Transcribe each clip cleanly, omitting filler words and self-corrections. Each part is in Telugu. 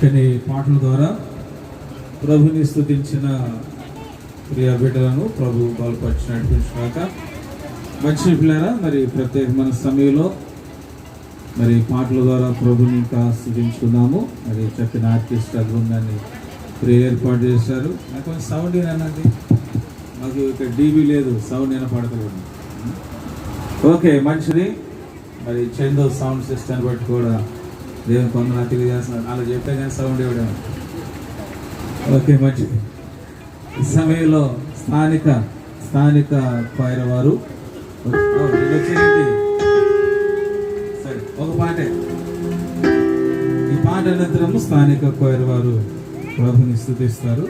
చక్కని పాటల ద్వారా ప్రభుని స్తుతించిన ప్రియ బిడ్డలను ప్రభు బలపరిచి నడిపించాక మంచి పిల్లరా, మరి ప్రత్యేకమైన సమయంలో మరి పాటల ద్వారా ప్రభుని ఇంకా స్తుతించుకున్నాము. మరి చక్కని ఆర్కెస్ట్రా బృందాన్ని ప్రియ ఏర్పాటు చేశారు. నాకు కొంచెం సౌండ్ అన్నది, మాకు ఇక్కడ డీబీ లేదు, సౌండ్ వినపడకూడదు. ఓకే, మంచిది. మరి చందో సౌండ్ సిస్టమ్ బట్టి కూడా దేవుని కొందరు తెలియజేస్తున్నారు. అలా చెప్తే కానీ సౌండ్ ఇవ్వడం. ఓకే, మంచిది. ఈ సమయంలో స్థానిక క్వైర్ వారు సరే ఒక పాటే, ఈ పాట అనంతరము స్థానిక క్వైర్ వారు ప్రభుని స్తుతిస్తారు.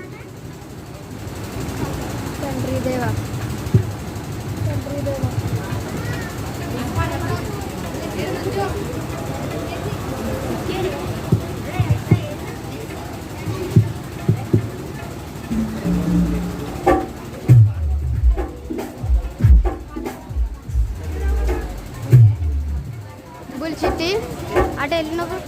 చిట్టి అటు వెళ్ళినప్పుడు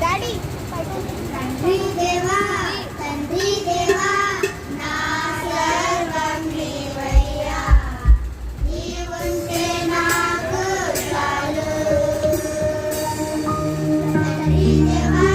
డాడీ తండ్రి దేవా నా సర్వం నీవయ్యా, నీవుంటే నాకు చాలు. తండ్రి దేవా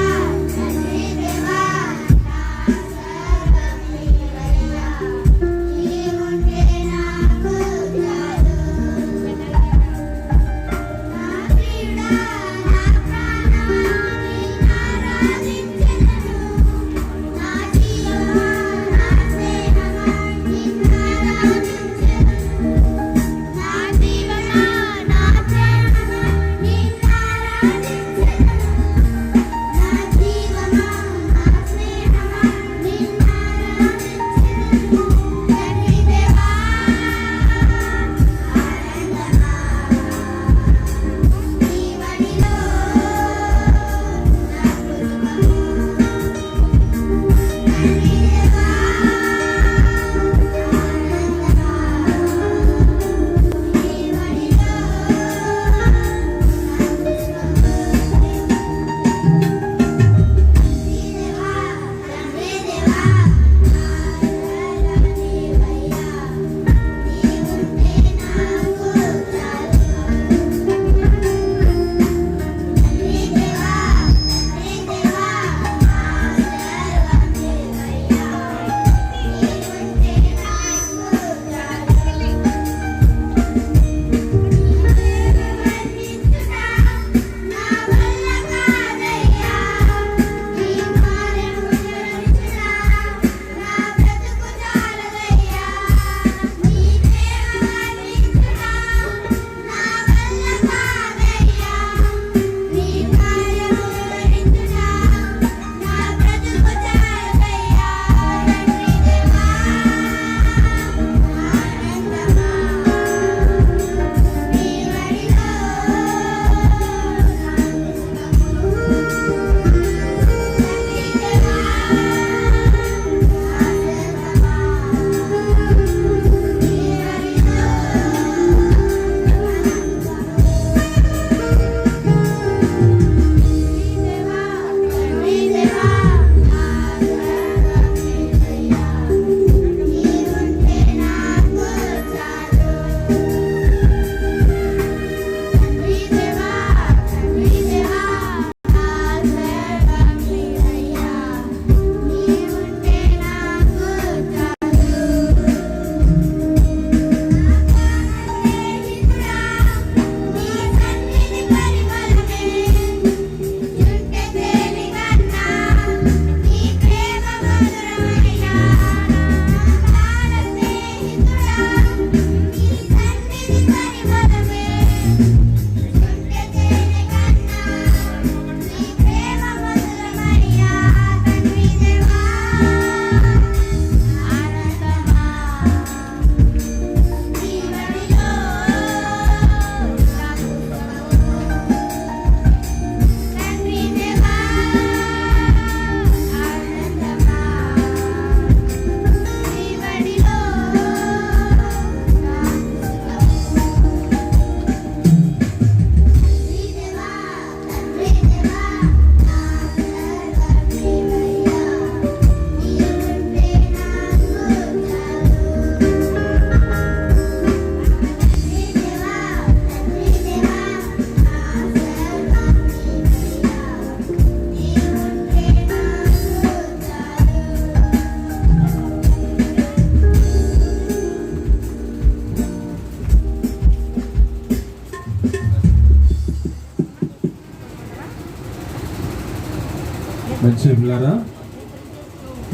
మంచి పిల్లరా,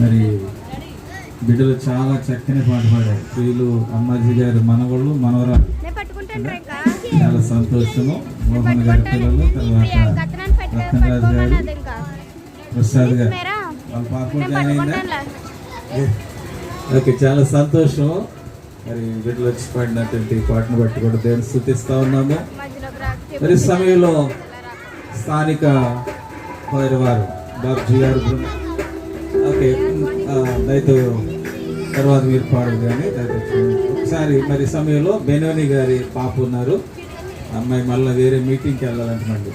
మరి బిడ్డలు చాలా చక్కని పాట పాడారు. వీళ్ళు అమ్మాజీ గారి మనవాళ్ళు మనవరాలు. నేను పట్టుకుంటాను రా ఇంకా. చాలా సంతోషము. మోహన్ గారి పిల్లలు, తర్వాత రత్నరాజు గారు, అది ఇంకా. ప్రసాద్ గారు మేరా వాళ్ళ పాప నేను జాయిన్ అయిందా? పట్టుకుంటానులే. ఓకే, చాలా సంతోషం. మరి బిడ్డలు వచ్చి పాడినటువంటి పాటను బట్టి కూడా దేవుని స్తుతిస్తా ఉన్నాము. మధ్యలోకి రా. మరి సమయంలో స్థానిక వారు బాబ్జీ గారు బృందం. ఓకే, దయతో తర్వాత మీరు పాడదు కానీ ఒకసారి మరి సమయంలో బెనోని గారి పాప ఉన్నారు. అమ్మాయి మళ్ళీ వేరే మీటింగ్కి వెళ్ళాలంటున్నాడు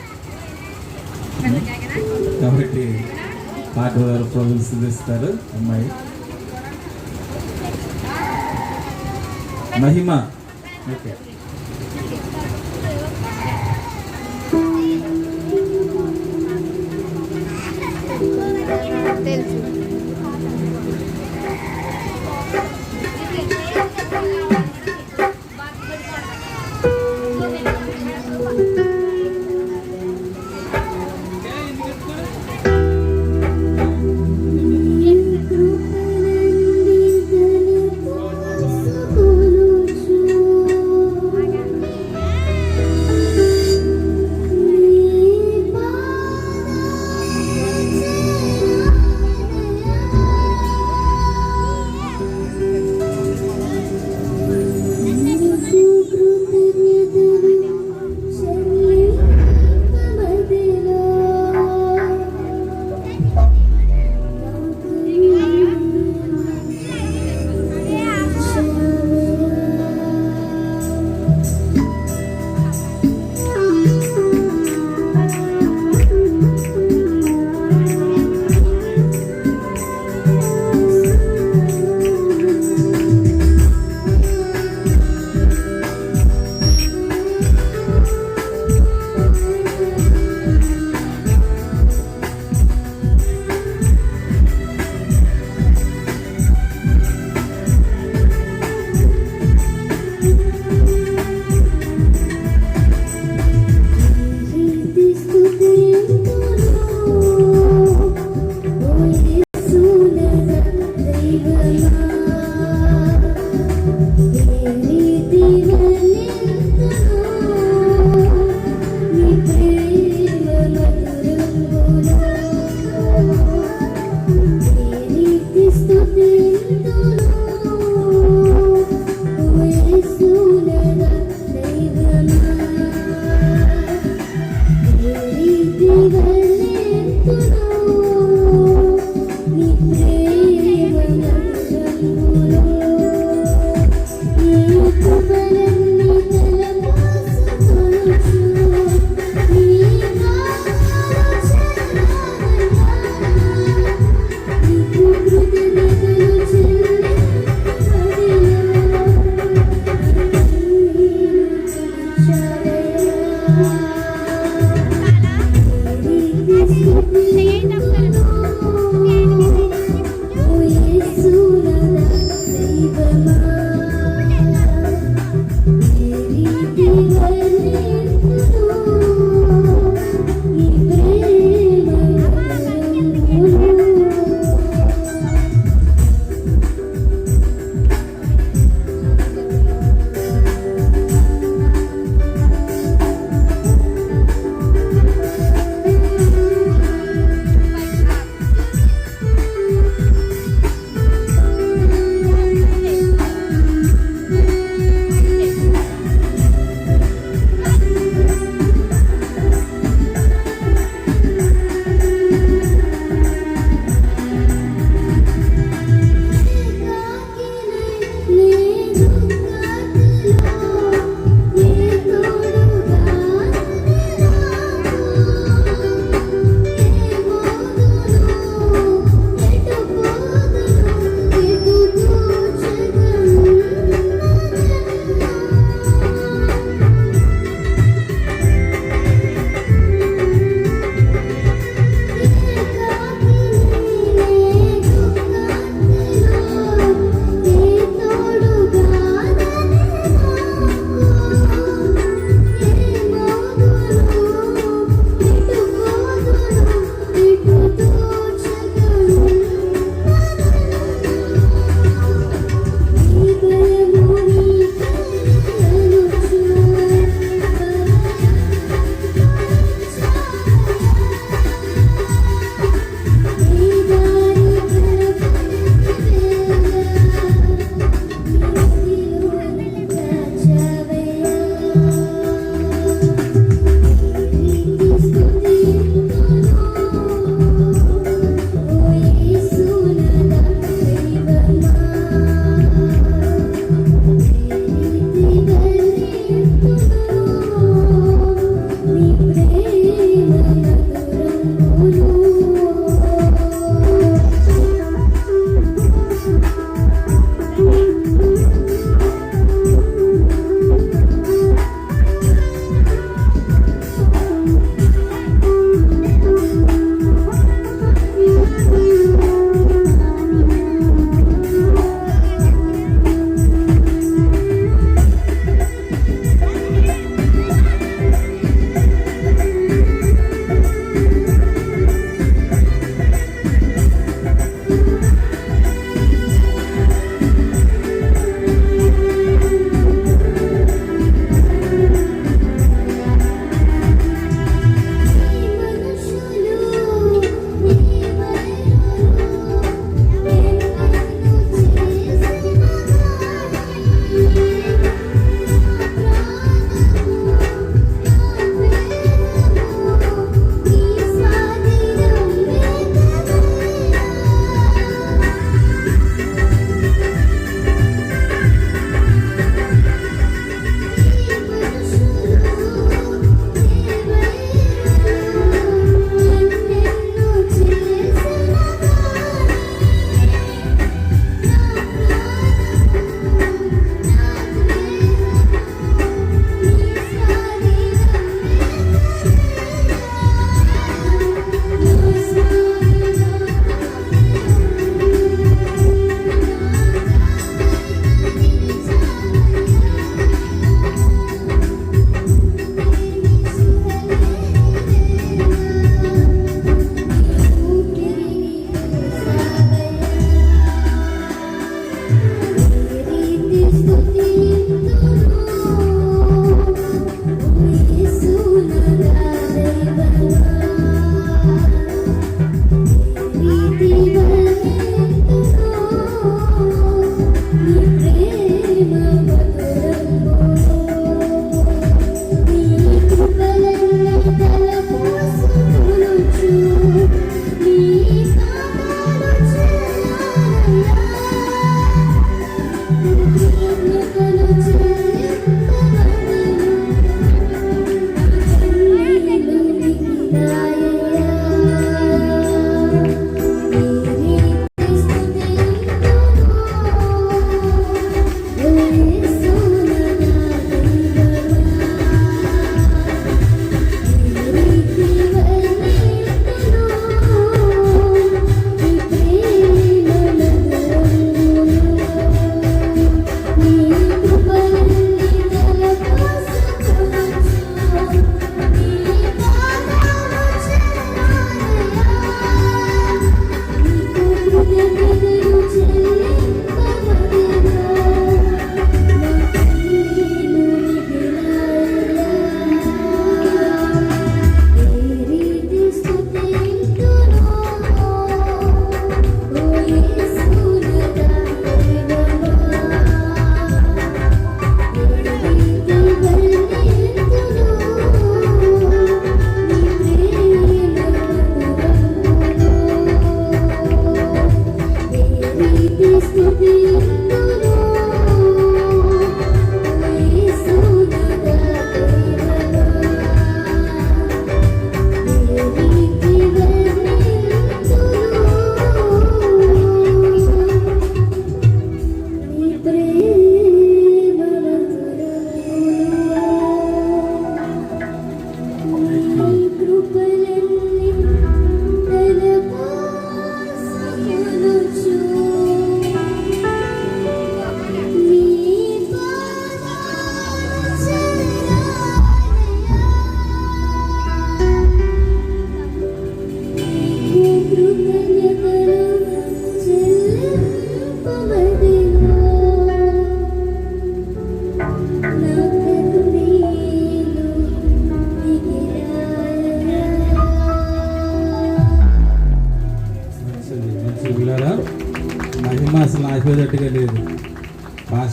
కాబట్టి పాట వారు ప్రభులు స్థుతిస్తారు. అమ్మాయి మహిమ. ఓకే, తెలుసు.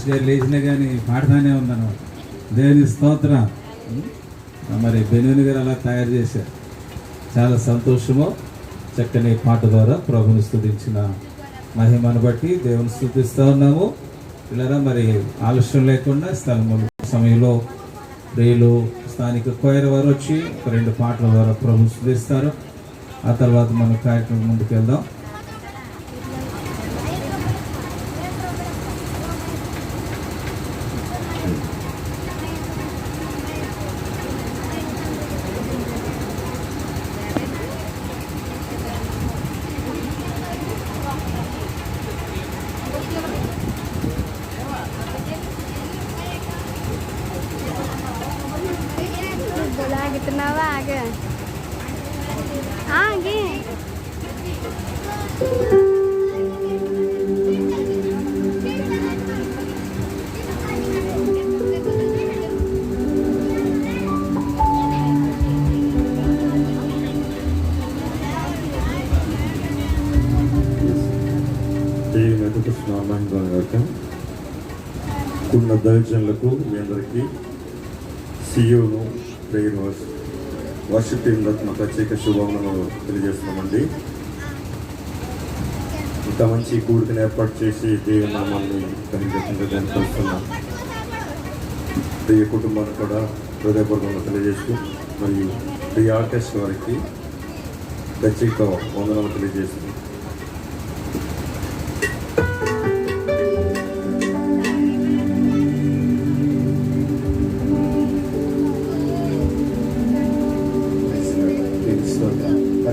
పాస్టర్ గారు లేచినా కానీ పాడుతానే ఉందన్నమాట. దేవుని స్తోత్రం. మరి బెనూని గారు అలా తయారు చేశారు. చాలా సంతోషము. చక్కని పాట ద్వారా ప్రభుని స్తుతించిన మహిమను బట్టి దేవుని స్తుతిస్తూ ఉన్నాము. పిల్లరా, మరి ఆలస్యం లేకుండా స్థలములు సమయంలో ప్రియులు స్థానిక కోయర్ వారు వచ్చి ఒక 2 పాటల ద్వారా ప్రభు స్తుతిస్తారు. ఆ తర్వాత మనం కార్యక్రమం ముందుకు వెళ్దాం. లాగుతున్నావా? ఆగే ఆగే. ఉన్న దైవజనులకు మీ అందరికీ సియోను ప్రేయర్ వర్షిప్ టీంలకు మా ప్రత్యేక శుభాకాంక్షలు తెలియజేస్తున్నామండి. ఇంత మంచి కూడికను ఏర్పాటు చేసి దేవుని నామాన్ని కనిపిస్తున్నాం. ప్రియ కుటుంబాన్ని కూడా హృదయపూర్వకంగా తెలియజేస్తూ మరియు ప్రియ ఆర్కెస్ట్రా వారికి ప్రత్యేక వందనాలు తెలియజేస్తున్నాం.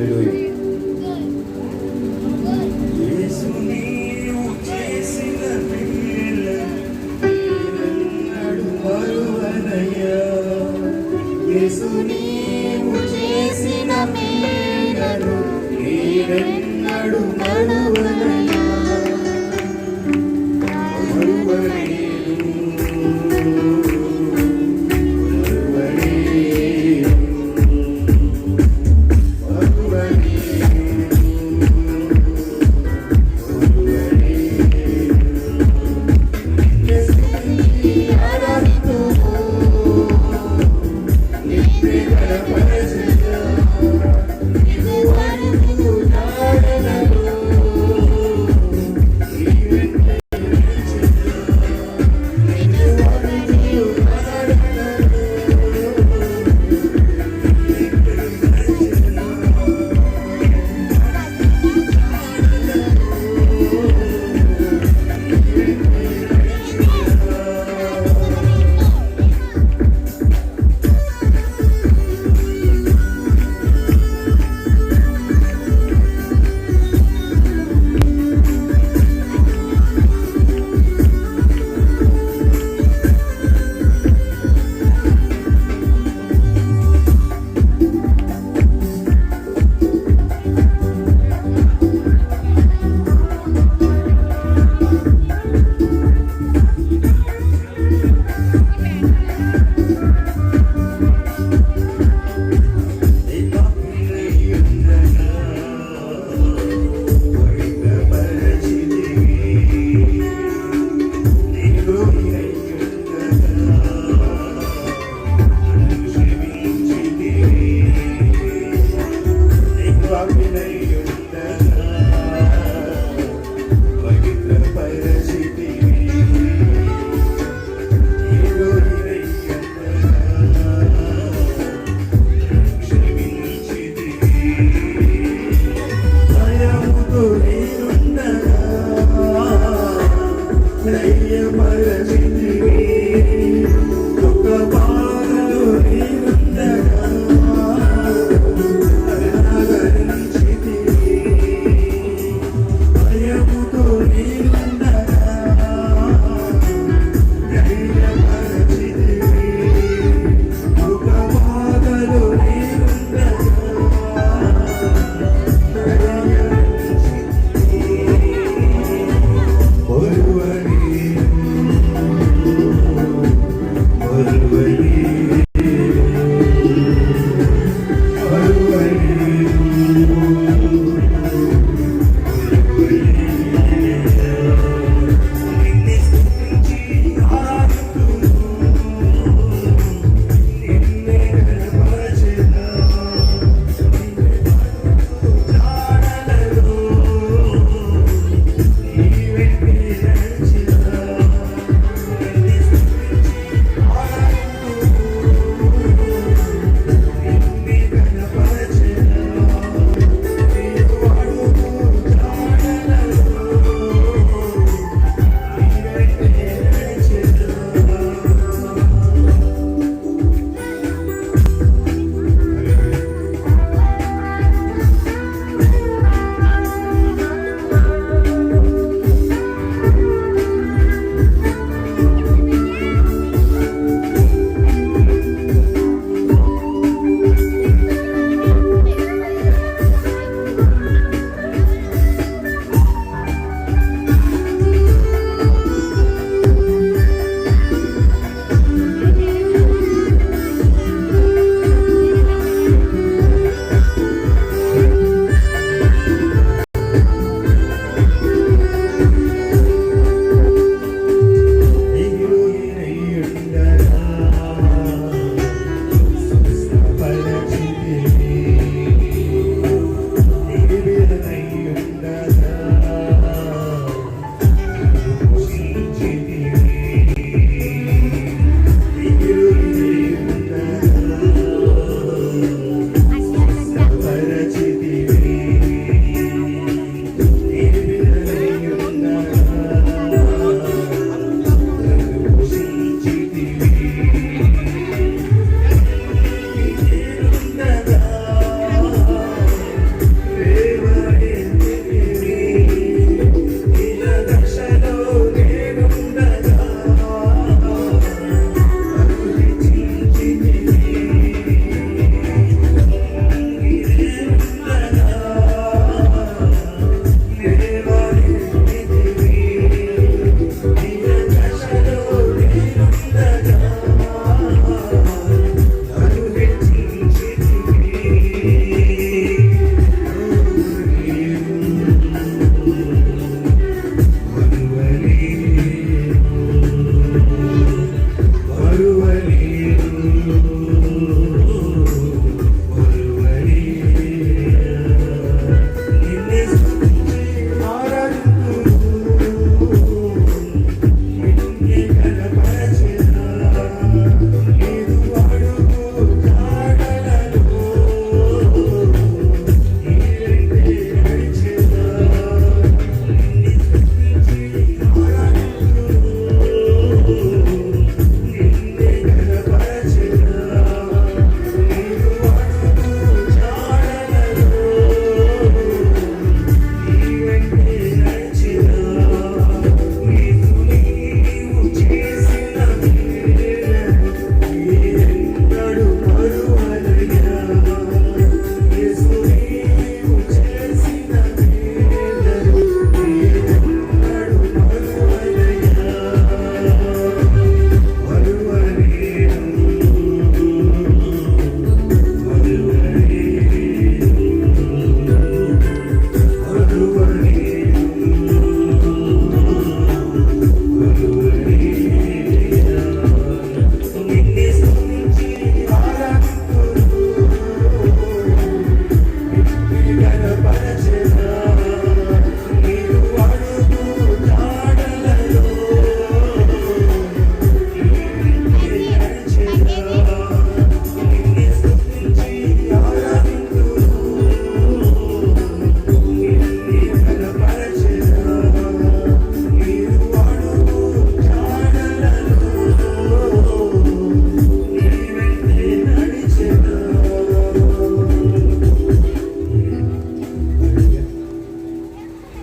Thank you.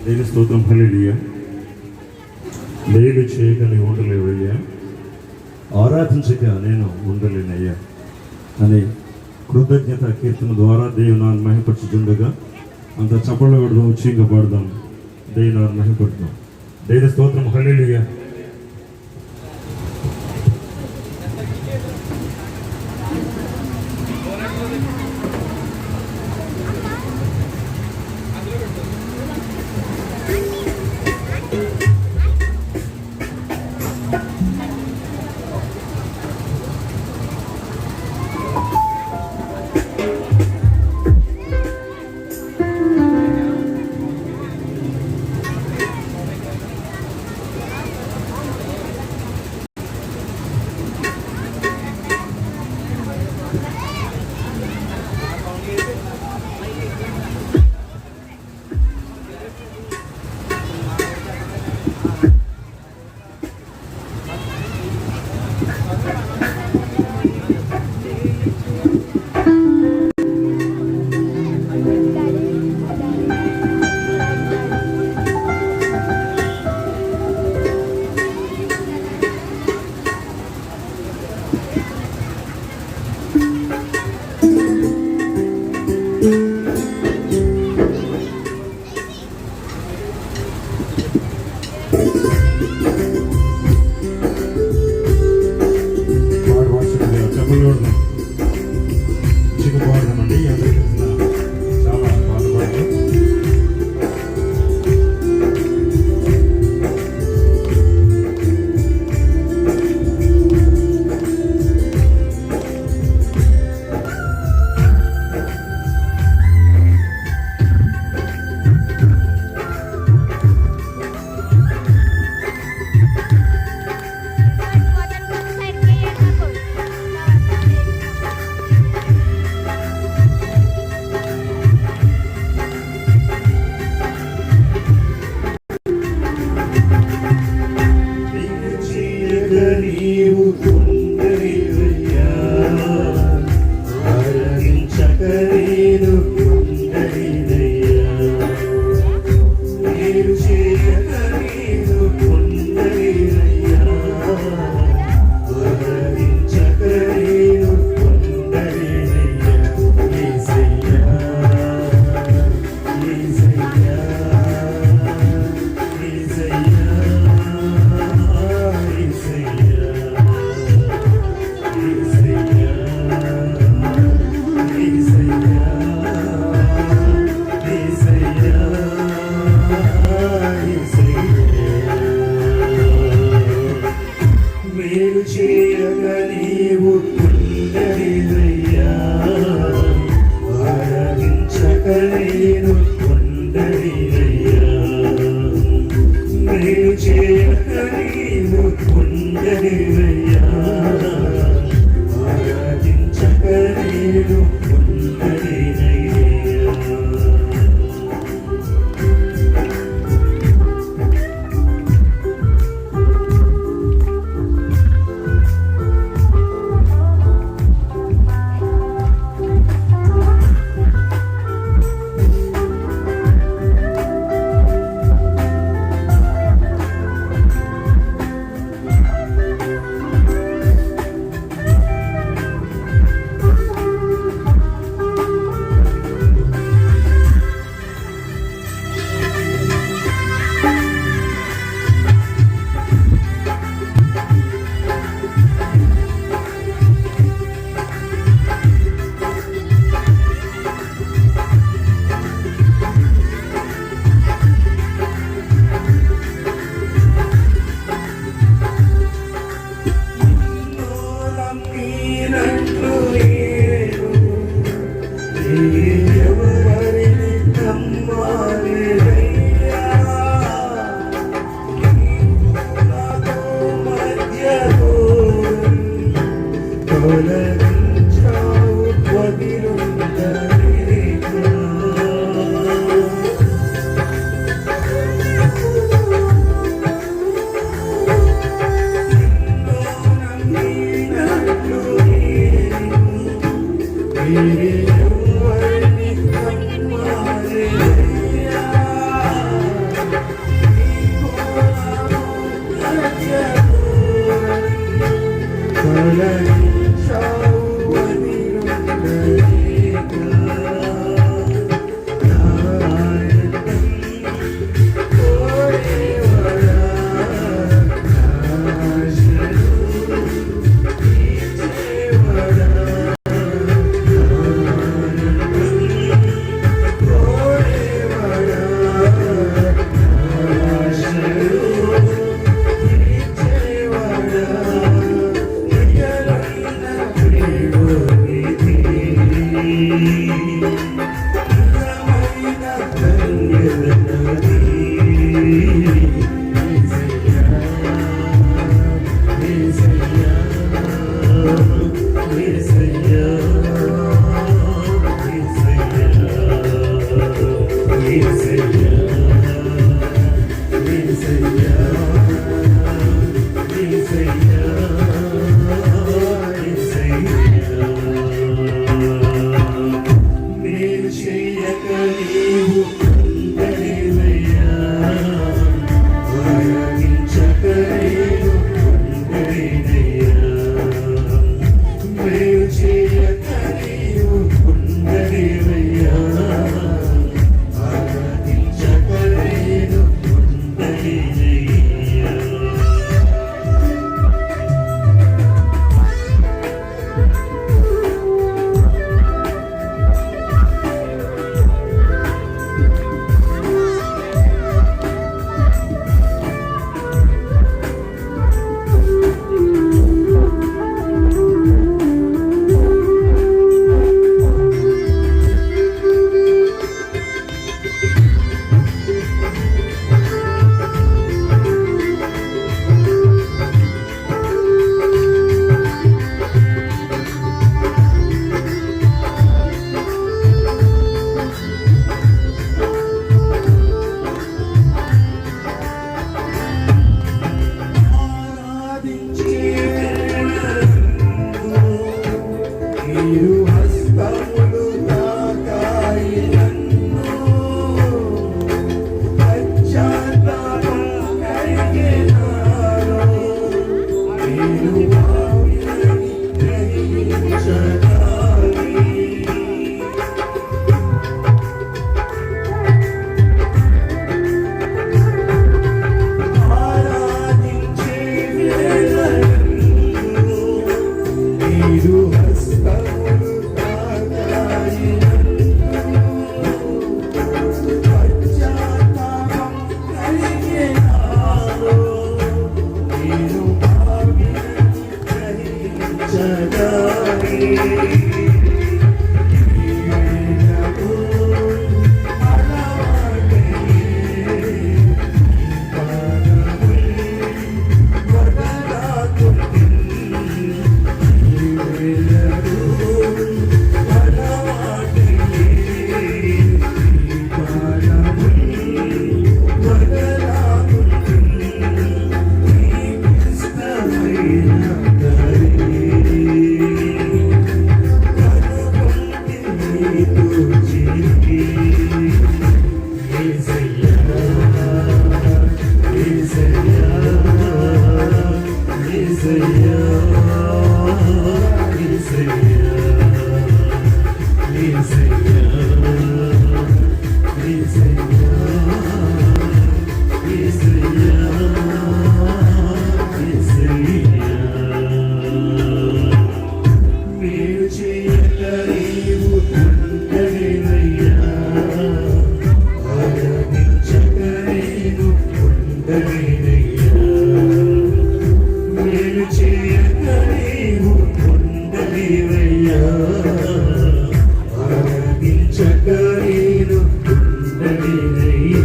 దేని స్తోత్రం హల్లెలూయా. మేలు చేయక నీ ఉండలేవయ్యా, ఆరాధించక నేను ఉండలేనయ్యా అని కృతజ్ఞత కీర్తన ద్వారా దేవునాన్ని మహిమపరచుచుండగా అంత చప్పళ్ళ పడదాం, ఉచ్చింగా పడదాం, దేవునాన్ని మహిమపడదాం. దేని స్తోత్రం హల్లెలూయా. ఉండలేనయ్యా మేలు చేయక నీవు ఉండలేవయ్యా ఆరాధించక నేను ఉండలేనయ్యా.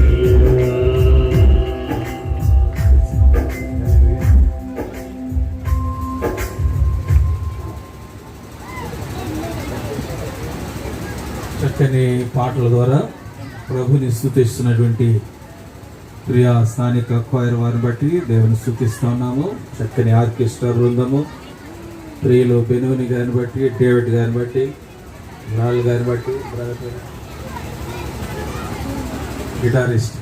చక్కని పాటల ద్వారా ప్రభుని స్తుతిస్తున్నటువంటి ప్రియ స్థానిక క్వైర్ వారిని బట్టి దేవుని స్తుతిస్తా ఉన్నాము. చక్కని ఆర్కెస్ట్రా బృందము ప్రియులు బెనూని గారిని బట్టి, డేవిడ్ గారిని బట్టి, లాల్ గారిని బట్టి, గిటారిస్ట్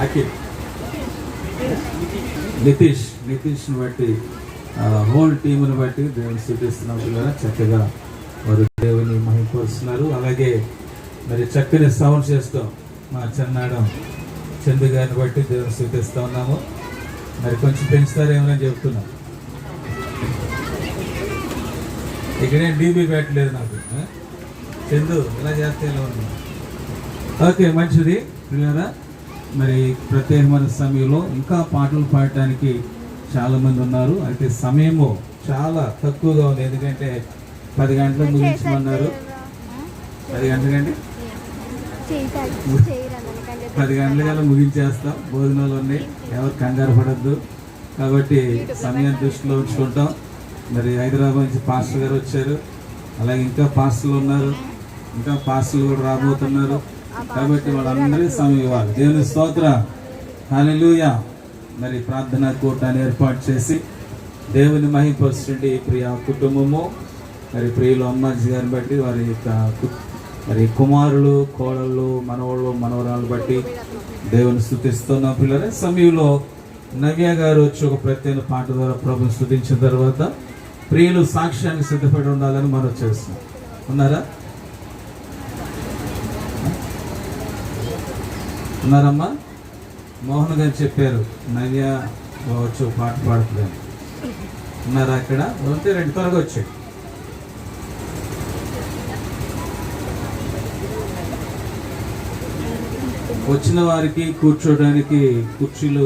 అఖిల్, నితీష్ని బట్టి, హోల్ టీముని బట్టి దేవుని స్తుతిస్తున్నాం. పిల్లలు చక్కగా వారు దేవుని మహిమపరుస్తున్నారు. అలాగే మరి చక్కని సౌండ్ చేస్తాం మా చెన్నాడం చందు గారిని బట్టి దేవుని స్తుతిస్తూ ఉన్నాము. మరి కొంచెం పెంచుతారేమని చెప్తున్నాం. ఇక్కడేం డీబీ పెట్టలేదు నాకు. చందు ఇలా చేస్తే ఇలా ఉంది. ఓకే, మంచిది పిల్లరా. మరి ప్రత్యేకమైన సమయంలో ఇంకా పాటలు పాడటానికి చాలామంది ఉన్నారు. అయితే సమయము చాలా తక్కువగా ఉంది. ఎందుకంటే 10 గంటలకు ముగించమన్నారు. 10 గంటలకండి 10 గంటలకల్లా ముగించేస్తాం. భోజనాలు ఉన్నాయి, ఎవరు కంగారు పడద్దు. కాబట్టి సమయాన్ని దృష్టిలో ఉంచుకుంటాం. మరి హైదరాబాద్ నుంచి పాస్టర్ గారు వచ్చారు. అలాగే ఇంకా పాస్టర్లు ఉన్నారు, ఇంకా పాస్టర్లు కూడా రాబోతున్నారు. కాబట్టి వాళ్ళందరికీ సమయం ఇవ్వాలి. దేవుని స్తోత్ర, హల్లెలూయా. మరి ప్రార్థనా కూటాన్ని ఏర్పాటు చేసి దేవుని మహిమపరుచుండి ప్రియ కుటుంబము, మరి ప్రియులు అమ్మాజీ గారిని బట్టి, వారి యొక్క మరి కుమారులు, కోడళ్ళు, మనవాళ్ళు, మనవరాలు బట్టి దేవుని స్తుతిస్తున్న పిల్లలే. సమయంలో నవ్య గారు వచ్చి ఒక ప్రత్యేక పాట ద్వారా ప్రభుని స్తుతించిన తర్వాత ప్రియులు సాక్ష్యానికి సిద్ధపడి ఉండాలని మనం చేస్తున్నాం. ఉన్నారా? ఉన్నారమ్మా? మోహన్ గారు చెప్పారు నవ్య వచ్చి పాట పాడుతుందని. ఉన్నారా అక్కడ? ఉంటే 2 త్వరగా వచ్చాయి. వచ్చిన వారికి కూర్చోడానికి కుర్చీలు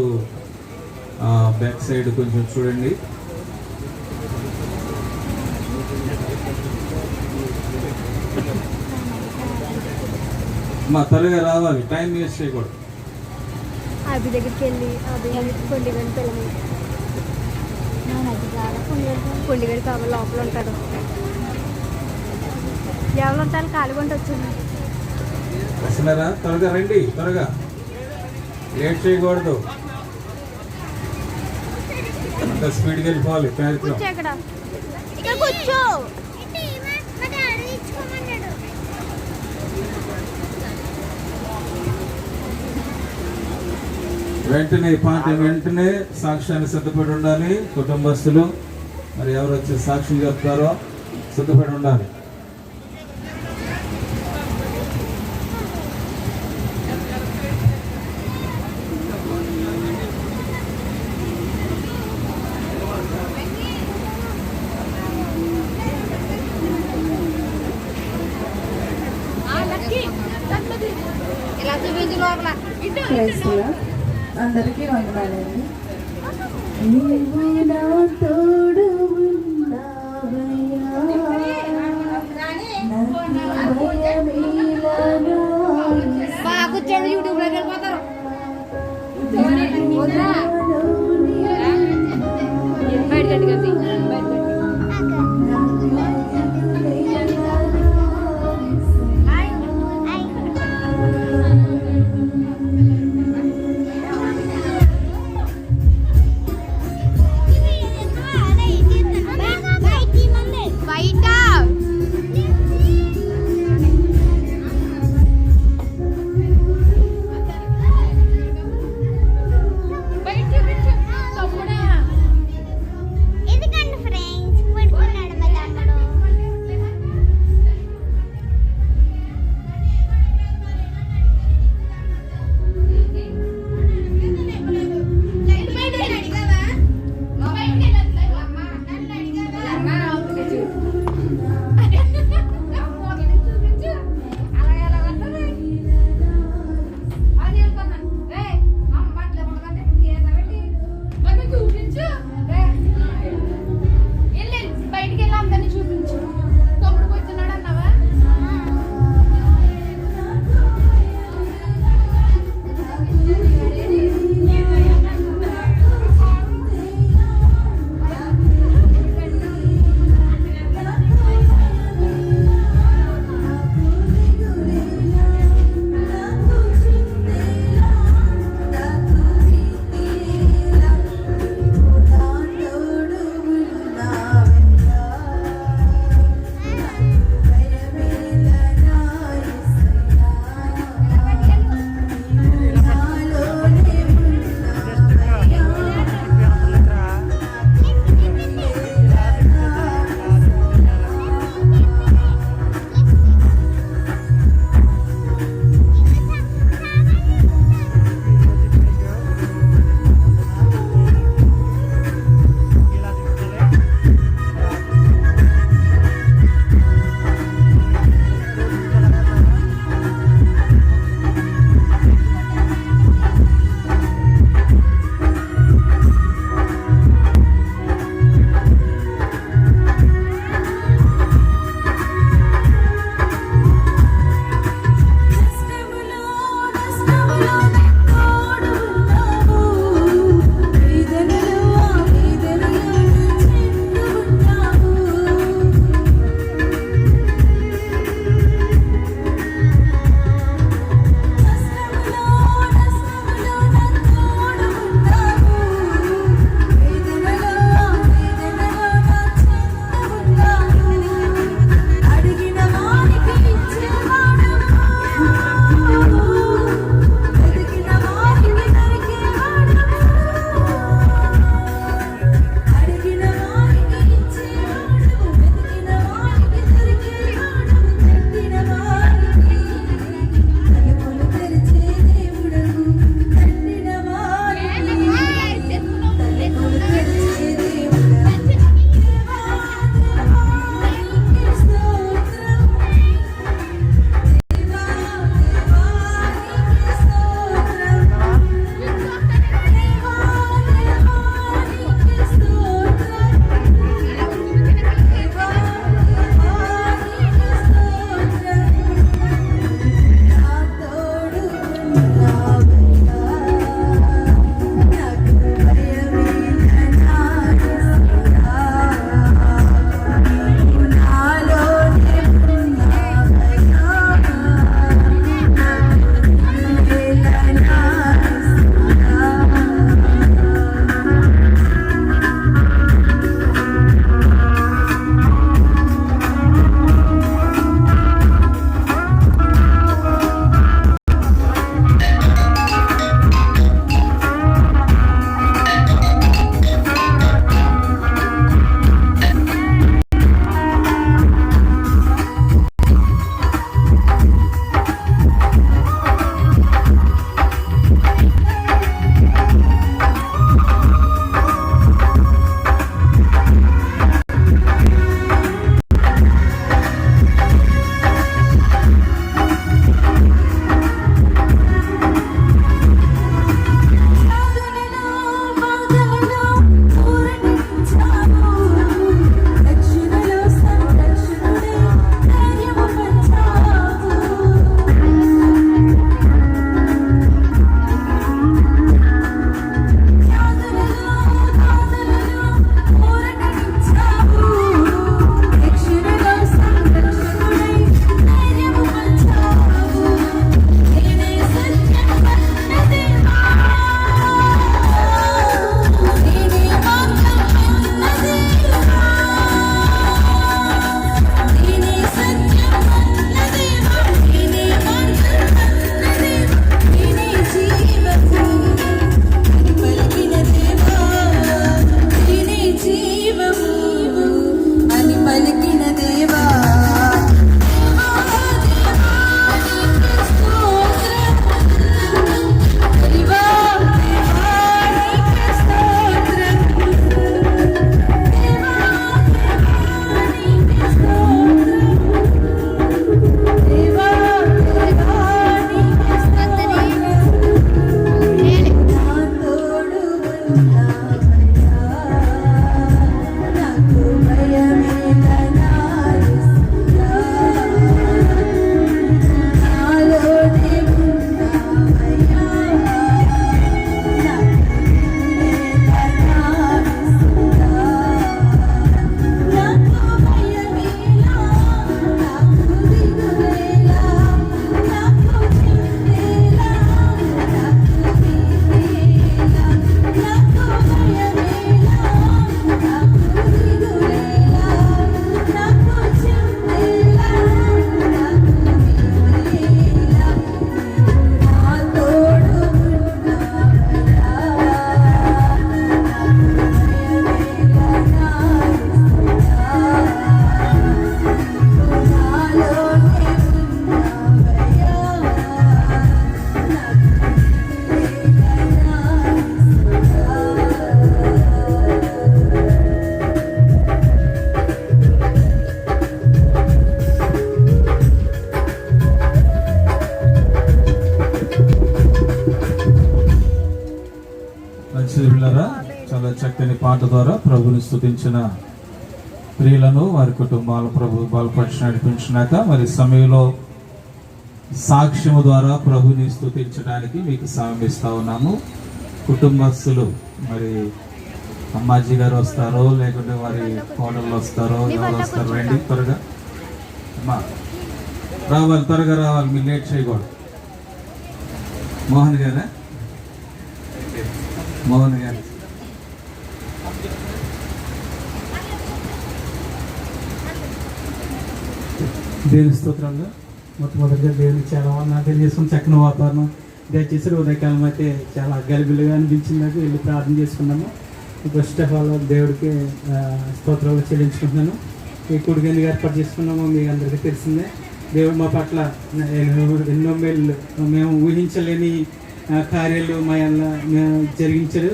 బ్యాక్ సైడ్ కొంచెం చూడండి. మా త్వరగా రావాలి, టైం వేస్ట్ చేయకూడదు. అభి దగ్గరికి వెళ్ళి పొండిగడి పొండిగడి కావాలి లోపల ఉంటాడు. ఎవరు ఉంటారు? కాలుగుంట వచ్చింది. వస్తున్నారా? త్వరగా రండి, త్వరగా లేట్ చేయకూడదు. అంత స్పీడ్గా వెళ్ళిపోవాలి కార్యక్రమం. వెంటనే పాట వెంటనే సాక్ష్యాన్ని సిద్ధపడి ఉండాలి. కుటుంబస్తులు మరి ఎవరు వచ్చి సాక్ష్యం చెప్తారో సిద్ధపడి ఉండాలి. అందరికీ వందనాలండి. నీవు నా తోడు ఉన్నావయ్యా, నాకు భయమేలను యూట్యూబ్ లో వెళ్ళిపోతారు. ఎందుకు మంచిది పిల్లరా, చాలా చక్కని పాట ద్వారా ప్రభుని స్తుతించిన ప్రియులను వారి కుటుంబాలు ప్రభు బలపరిచి నడిపించినాక మరి సమయంలో సాక్ష్యము ద్వారా ప్రభుని స్తుతించడానికి మీకు సమయం ఇస్తా ఉన్నాము. కుటుంబస్తులు మరి అమ్మాజీ గారు వస్తారో లేకుంటే వారి కోడళ్ళు వస్తారో ఎవరు వస్తారో రండి త్వరగా. అమ్మా రావాలి, త్వరగా రావాలి, మీరు లేట్ చేయకూడదు. మోహన్ గారా, మోహన్ గారు దేవుని స్తోత్రాలు. మొట్టమొదటిగా దేవునికి చాలా వందనాలు తెలియజేసుకుని చక్కని వాతావరణం దయచేసి ఉదయకాలం అయితే చాలా గలిబిలిగా అనిపించింది. నాకు వెళ్ళి ప్రార్థన చేసుకున్నాము. ఫస్ట్ ఆఫ్ ఆల్ దేవుడికి స్తోత్రాలు చెల్లించుకుంటున్నాను. ఈ కుడిగని ఏర్పాటు చేసుకున్నాము, మీ అందరికీ తెలిసిందే. దేవుడు మా పట్ల ఎన్నో మేళ్ళు, మేము ఊహించలేని కార్యాలు మేము జరిగించారు.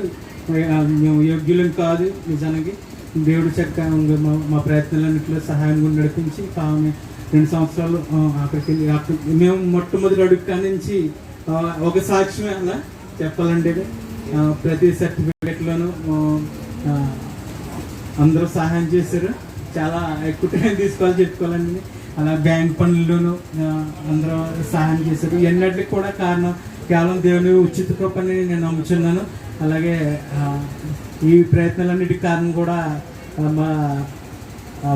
మేము యోగ్యులం కాదు నిజానికి. దేవుడు చక్కగా మా ప్రయత్నాలన్నింటిలో సహాయంగా నడిపించి 2 సంవత్సరాలు అక్కడికి మేము మొట్టమొదటి అడుగు కాడి నుంచి ఒక సాక్ష్యమే అలా చెప్పాలంటే ప్రతి సర్టిఫికెట్లోనూ అందరూ సహాయం చేశారు. చాలా ఎక్కువ టైం చెప్పుకోవాలండి. అలా బ్యాంక్ పనుల్లోనూ అందరూ సహాయం చేశారు. ఎన్నటికి కూడా కారణం కేవలం దేవుని ఉచిత కృపని నేను నమ్ముచున్నాను. అలాగే ఈ ప్రయత్నాలన్నిటికీ కారణం కూడా మా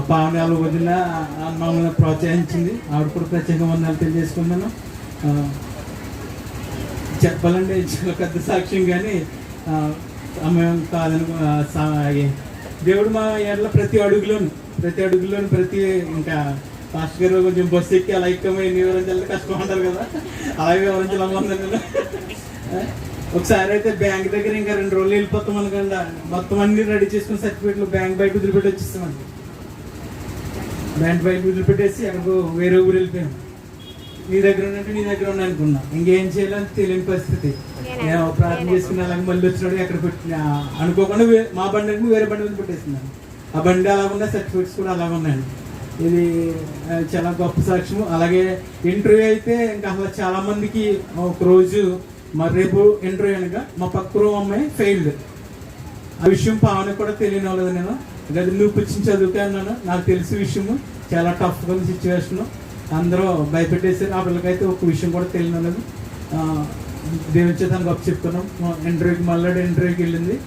పావనాలు వదిన మమ్మల్ని ప్రోత్సహించింది. ఆవిడ కూడా ప్రత్యేకంగా వందనాలు తెలియజేసుకున్నాను. చెప్పాలంటే చాలా పెద్ద సాక్ష్యం, కానీ సమయం కాదని దేవుడు మా ఏళ్ళ ప్రతి అడుగులోను ఇంకా పాస్టర్ గారు కొంచెం బస్సు ఎక్కి అలా ఎక్కమని వివరించాలి కష్టం అంటారు కదా, అలాగే వివరించాలనుకుంటున్నాను నేను. ఒకసారి అయితే బ్యాంక్ దగ్గర ఇంకా 2 రోజులు వెళ్ళిపోతాం అనుకోండి, మొత్తం అన్ని రెడీ చేసుకుని సర్టిఫికెట్లు బ్యాంక్ బయట వదిలిపెట్టి వచ్చేస్తామండి. బ్యాంక్ బయట వదిలిపెట్టేసి అక్కడికి వేరే ఊరు వెళ్ళిపోయాం. నీ దగ్గర ఉన్నట్టు నీ దగ్గర ఉన్నా అనుకున్నా, ఇంకేం చేయాలని తెలియని పరిస్థితి. నేను ప్రార్థన చేసుకుని అలాగే మళ్ళీ వచ్చినాడు అక్కడ పెట్టి అనుకోకుండా మా బండి వేరే బండి మీద పెట్టేస్తున్నాను. ఆ బండి అలా ఉన్న సర్టిఫికెట్స్ కూడా అలాగ ఉన్నాయండి. ఇది చాలా గొప్ప సాక్ష్యం. అలాగే ఇంటర్వ్యూ అయితే ఇంకా అసలు చాలా మందికి ఒక రోజు రేపు ఇంటర్వ్యూ అనగా మా పక్క రూమ్ అమ్మాయి ఫెయిల్డ్. ఆ విషయం పావని కూడా తెలియని వాళ్ళది. నేను గది నువ్వు పిచ్చిన చదువుకే అన్నాను. నాకు తెలిసి విషయము చాలా టఫ్గా ఉంది సిచ్యువేషను. అందరూ భయపెట్టేసారు. ఆ పిల్లకైతే ఒక విషయం కూడా తెలియని వాళ్ళది. దేవుని చేత గొప్ప చెప్పుకున్నాం. మళ్ళీ ఇంటర్వ్యూకి వెళ్ళింది.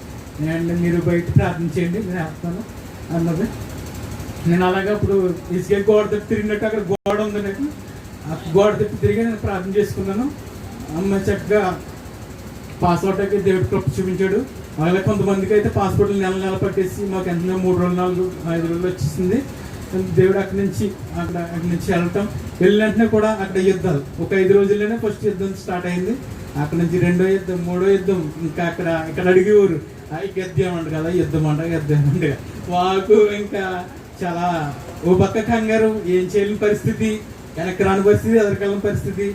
అండ్ మీరు బయట ప్రార్థన చేయండి, నేను వేస్తాను అన్నది. నేను అలాగే ఇప్పుడు ఇసుక గోడ తప్పి తిరిగినట్టు అక్కడ గోడ ఉంది, నాకు ఆ గోడ తప్పి తిరిగి నేను ప్రార్థన చేసుకున్నాను. అమ్మ చక్కగా పాస్పోర్ట్ అయితే దేవుడి కృప చూపించాడు. అలాగే కొంతమందికి అయితే పాస్పోర్ట్లు నెల పట్టేసి మాకు ఎంత 3 రోజులు 4, 5 రోజులు వచ్చేసింది. దేవుడు అక్కడి నుంచి వెళ్ళటం, వెళ్ళినట్టునే కూడా అక్కడ యుద్ధాలు ఒక 5 రోజుల్లోనే ఫస్ట్ యుద్ధం స్టార్ట్ అయింది. అక్కడ నుంచి 2వ యుద్ధం, 3వ యుద్ధం, ఇంకా ఇక్కడ అడిగేవారు యుద్ధం అంట కదా, యుద్ధం అంట మాకు ఇంకా చాలా ఓ పక్క కంగారు, ఏం చేయలేని పరిస్థితి, వెనక్కి రాని పరిస్థితి, ఎదరికెళ్ళని పరిస్థితి,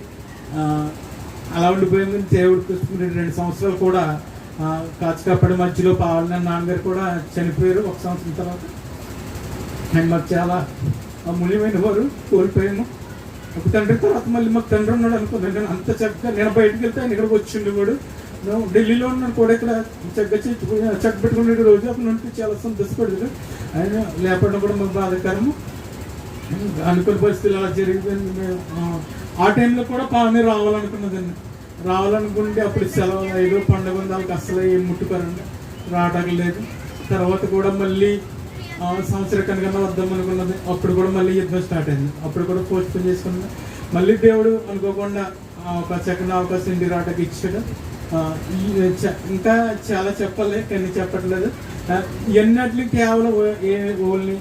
అలా ఉండిపోయింది. దేవుడు 2 సంవత్సరాలు కూడా కాచుకాపడి మధ్యలో పావాలని నాన్నగారు కూడా చనిపోయారు 1 సంవత్సరం తర్వాత. అండ్ మాకు చాలా అమూల్యమైన వారు కోల్పోయాము. ఒక తండ్రి తర్వాత మళ్ళీ మాకు తండ్రి ఉన్నాడు అనుకోండి. అంత చక్కగా నేను బయటకు వెళ్తే ఆయన ఇక్కడికి వచ్చి ఉండేవాడు. ఢిల్లీలో ఉన్నాను కూడా, ఇక్కడ చక్క పెట్టుకునే రోజు అప్పుడు నుండి చాలా సంతోషపడదు. ఆయన లేకపోవడం కూడా మాకు బాధాకరము. అనుకున్న పరిస్థితులు అలా జరిగిపోయింది. మేము ఆ టైంలో కూడా పావని రావాలనుకున్నదండి. రావాలనుకుంటే అప్పుడు సెలవు 5 పండుగ ఉంది, వాళ్ళకి అసలు ఏం ముట్టుకోరండి, రావడానికి లేదు. తర్వాత కూడా మళ్ళీ సంవత్సరం కనుక వద్దాం అనుకున్నది. అప్పుడు కూడా మళ్ళీ యుద్ధం స్టార్ట్ అయింది. అప్పుడు కూడా పోస్ట్ పోన్ చేసుకున్నది. మళ్ళీ దేవుడు అనుకోకుండా ఒక సెకండ్ అవకాశం ఇంటికి రావడానికి ఇచ్చాడు. ఇంకా చాలా చెప్పాలి కానీ చెప్పట్లేదు. ఎన్నట్లు కేవలం ఓన్లీ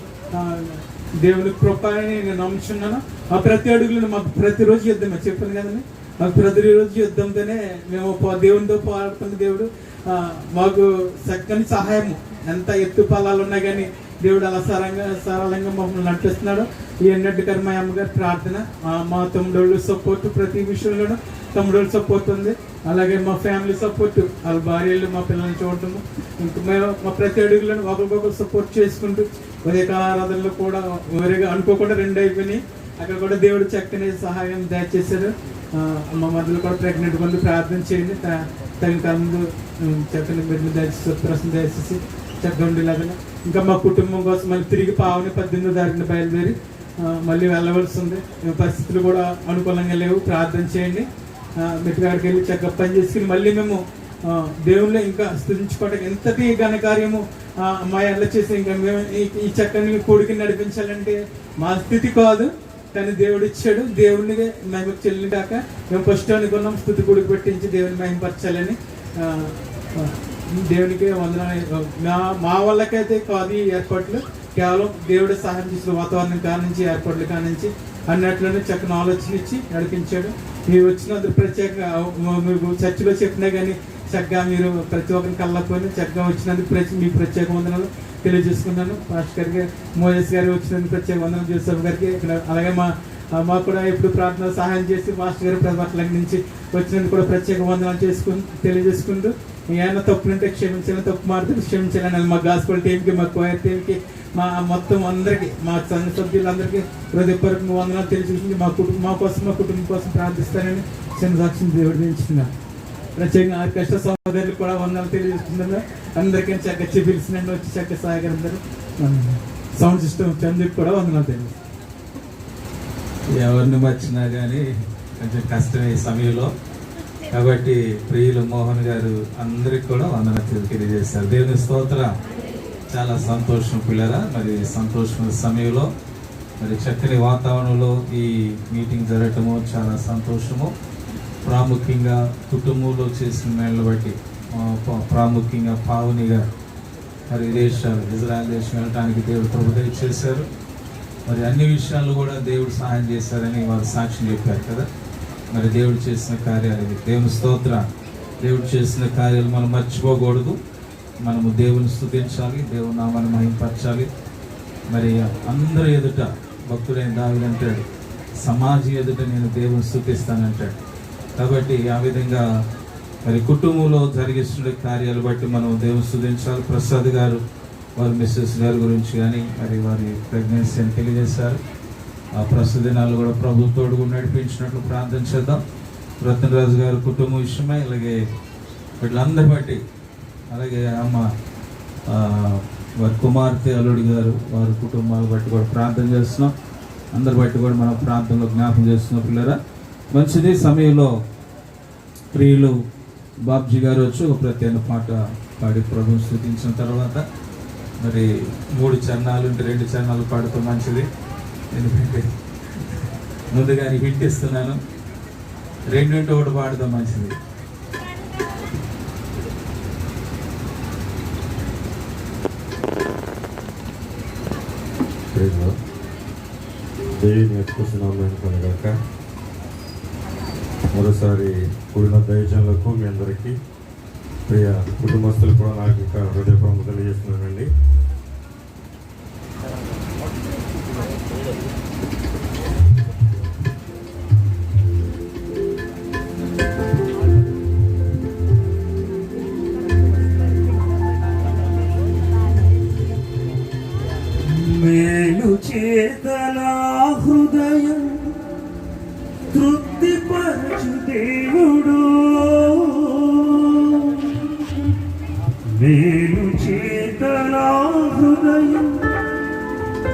దేవుని కృప అని నేను నమ్ముచున్నాను. ఆ ప్రతి అడుగులను మాకు ప్రతిరోజు యుద్ధమే చెప్పాను కదండి. మాకు ప్రతిరోజు యుద్ధంతోనే మేము దేవునితో పోరాడుతున్న దేవుడు మాకు చక్కని సహాయము. ఎంత ఎత్తు పొలాలు ఉన్నా కానీ దేవుడు అలా సరళంగా మమ్మల్ని నడిపిస్తున్నాడు. ఈ ఎన్నటికర్ మా అమ్మగారి ప్రార్థన, మా తమ్ముడోళ్ళు సపోర్ట్, ప్రతి విషయంలోనూ తమ్ముడోళ్ళు సపోర్ట్ ఉంది. అలాగే మా ఫ్యామిలీ సపోర్ట్, వాళ్ళ భార్యలు మా పిల్లల్ని చూడటము, ఇంకా మేము మా ప్రతి అడుగులను ఒకరికొకరు సపోర్ట్ చేసుకుంటూ ఉదయకాల ఆరాధనలో కూడా వేరేగా అనుకోకుండా 2 అయిపోయినాయి. అక్కడ కూడా దేవుడు చక్కని సహాయం దయచేశారు. మా మధ్యలో కూడా ప్రెగ్నెంట్ కొంత ప్రార్థన చేయండి. తగిన కాలంలో చక్కని బిడ్డలు దయచేసి సుప్రసం దయచేసి చక్కగా ఉండేలాగా ఇంకా మా కుటుంబం కోసం మళ్ళీ తిరిగి పావని 18వ తారీఖున బయలుదేరి మళ్ళీ వెళ్ళవలసి ఉంది. పరిస్థితులు కూడా అనుకూలంగా లేవు. ప్రార్థన చేయండి. మెట్టుగాడికి వెళ్ళి చక్కగా పని చేసుకుని మళ్ళీ మేము దేవుళ్ళు ఇంకా స్థుతించుకోవడానికి ఎంతటి ఘనకార్యము మా ఎల్ల చేసి ఇంకా మేము ఈ చక్కని కొడుకుని నడిపించాలంటే మా స్థితి కాదు, కానీ దేవుడు ఇచ్చాడు. దేవుడిని మేము చెల్లిగాక మేము ఫస్ట్ అనుకున్నాం స్థుతి కొడుకు పెట్టించి దేవుని మహిమపరచాలని. దేవునికి వందనాలు. మా వాళ్ళకైతే కాదు ఈ ఏర్పాట్లు, కేవలం దేవుడు సహాయం చేసిన వాతావరణం కానించి ఏర్పాట్లు కానించి అన్నట్లోనే చక్కని ఆలోచన ఇచ్చి నడిపించాడు. మీరు వచ్చినందుకు ప్రత్యేకంగా మీకు చర్చిలో చెప్పినా కానీ చక్కగా మీరు ప్రతి ఒక్కరిని కళ్ళకొని చక్కగా వచ్చినందుకు మీకు ప్రత్యేక వందనాలు తెలియజేసుకున్నాను. పాస్టర్ గారికి, మోజస్ గారికి వచ్చినందుకు ప్రత్యేక వందనాలు, జోసఫ్ గారికి, అలాగే మాకు కూడా ఎప్పుడు ప్రార్థన సహాయం చేసి మాస్టర్ గారి పట్ల నుంచి వచ్చినందుకు కూడా ప్రత్యేక వందనాలు తెలియజేసుకుంటూ ఏమైనా తప్పులుంటే క్షమించాలని, తప్పు మారుతూ క్షమించాలని మా గాస్పల్ టీంకి, మా కోయర్ టీంకి, మా మొత్తం అందరికీ, మా సంఘ సభ్యులందరికీ హృదయపూర్వక వందనాలు తెలియజేసింది. మా కోసం, మా కుటుంబం కోసం ప్రార్థిస్తానని చిన్న సాక్షిని దేవుడు దించుకున్నాను. ప్రత్యేకంగా కష్ట సహోదరులు కూడా వందనాలు తెలియజేస్తున్నాను. అందరికీ చక్కగా పిలిచినండి వచ్చి చక్కగా సాగరందరూ సౌండ్ సిస్టమ్ చంద్రుకి కూడా వందనాలు తెలియజేస్తాను. ఎవరిని మర్చినా కానీ కొంచెం కష్టమే ఈ సమయంలో. కాబట్టి ప్రియులు మోహన్ గారు అందరికి కూడా వందనాలు తెలియజేస్తారు. దేవుని స్తోత్ర. చాలా సంతోషం పిల్లరా. మరి సంతోషం సమయంలో మరి చక్కని వాతావరణంలో ఈ మీటింగ్ జరగటము చాలా సంతోషము. ప్రాముఖ్యంగా కుటుంబంలో చేసిన మేళ్ళ బట్టి ప్రాముఖ్యంగా పావనిగా మరి దేశాలు ఇజ్రాయెల్ దేశం వెళ్ళడానికి దేవుడు ప్రభుదయ చేశారు. మరి అన్ని విషయాల్లో కూడా దేవుడు సహాయం చేశారని వారు సాక్ష్యం చెప్పారు కదా. మరి దేవుడు చేసిన కార్యాలు ఇవి. దేవుని స్తోత్ర. దేవుడు చేసిన కార్యాలు మనం మర్చిపోకూడదు. మనము దేవుని స్తుతించాలి, దేవుని నామాన్ని మహిమపరచాలి. మరి అందరి ఎదుట భక్తుడైన దావీదు అంటాడు, సమాజం ఎదుట నేను దేవుని స్తుతిస్తానంటాడు. కాబట్టి ఆ విధంగా మరి కుటుంబంలో జరిగిస్తున్న కార్యాలు బట్టి మనం దేవుని స్తుతించాలి. ప్రసాద్ గారు వారి మిస్సెస్ గారి గురించి కానీ మరి వారి ప్రెగ్నెన్సీ అని తెలియజేశారు. ఆ ప్రస్తుత దినాలు కూడా ప్రభు తోడుగా నడిపించినట్లు ప్రార్థన చేద్దాం. రత్నరాజు గారు కుటుంబం విషయమై, అలాగే వీళ్ళందరి బట్టి, అలాగే అమ్మ వారి కుమార్తె అల్లుడి గారు వారి కుటుంబాలు బట్టి కూడా ప్రార్థన చేస్తున్నాం. అందరి బట్టి కూడా మనం ప్రార్థనలో జ్ఞాపకం చేస్తున్నాం. పిల్లరా మంచిది. సమయంలో ప్రియులు బాబ్జీ గారు వచ్చి ఒక ప్రత్యేక పాట పాడి ప్రభుని స్తుతించిన తర్వాత మరి 3 చరణాలు ఉంటే 2 చరణాలు పాడుతూ మంచిది. ఎందుకంటే ముందుగా వింటిస్తున్నాను, 2 పాడుతాం మంచిది. దేవుని ఎక్కువస్తున్నాము కనుక మరోసారి కూడిన దైవజనులకు మీ అందరికీ ప్రియ కుటుంబస్తులు కూడా నాకు ఇంకా హృదయపూర్వకంగా తెలియజేస్తున్నానండి. మేలు చేతన హృదయం తృప్తిపరచు దేవుడు, మేలు చేతన హృదయం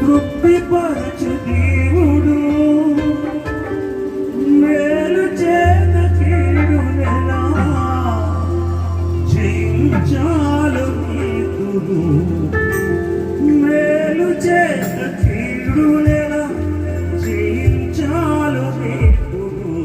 తృప్తిపరచు దేవుడు, మేలు చేత కీడునెలా జయించాలు నీకును, మేలు చేత కీడునెలా జయించాలు నీకును.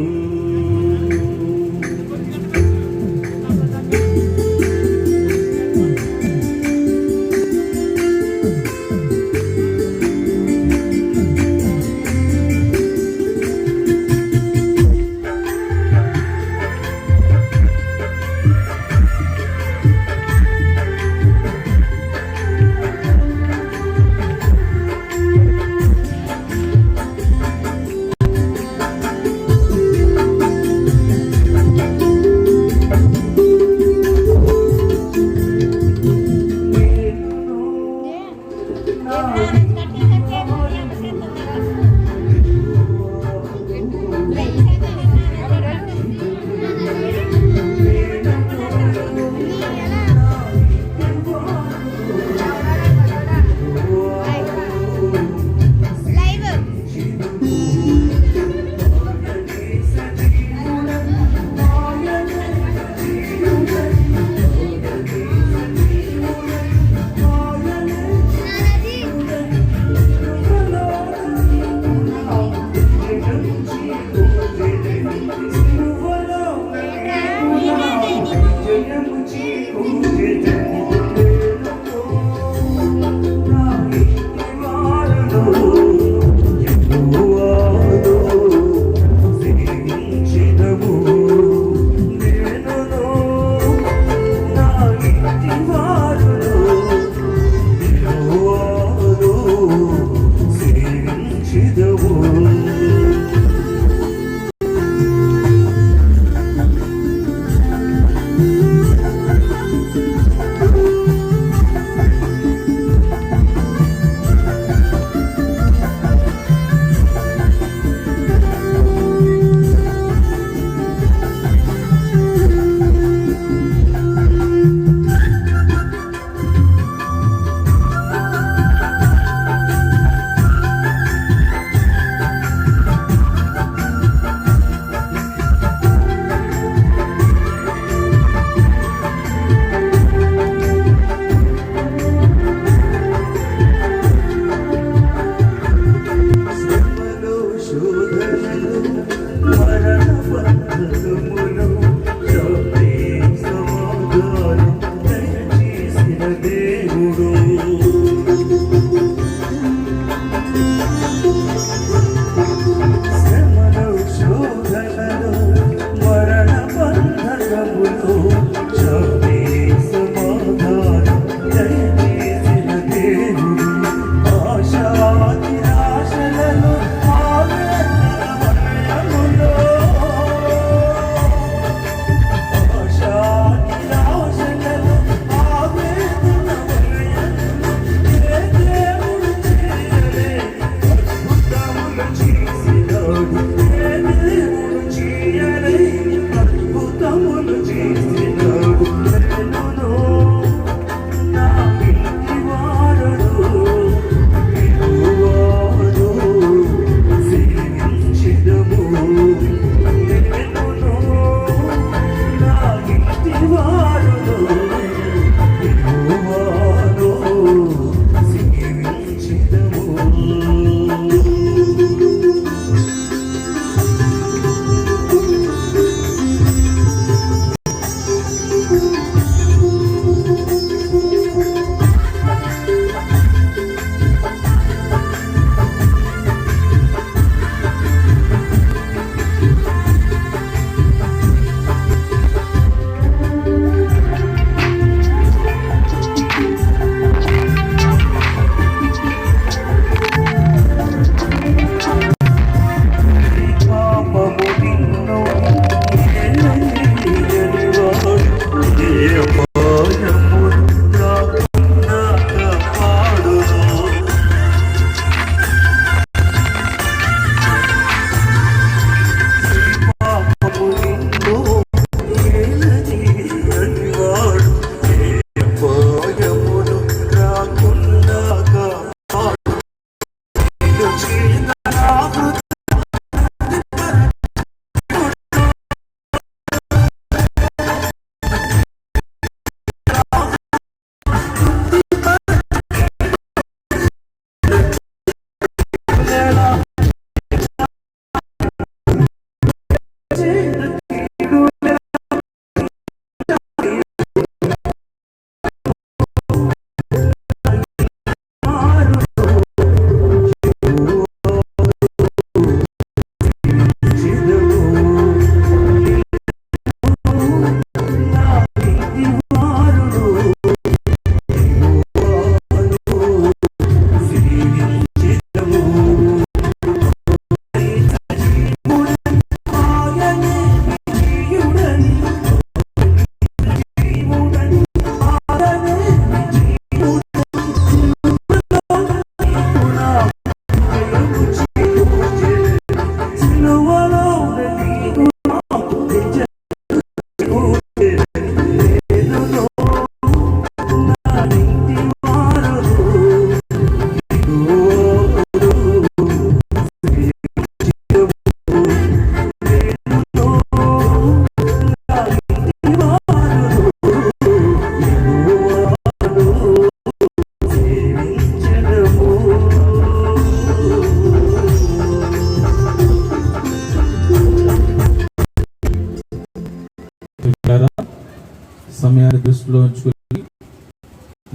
సమయాన్ని దృష్టిలో ఉంచుకుని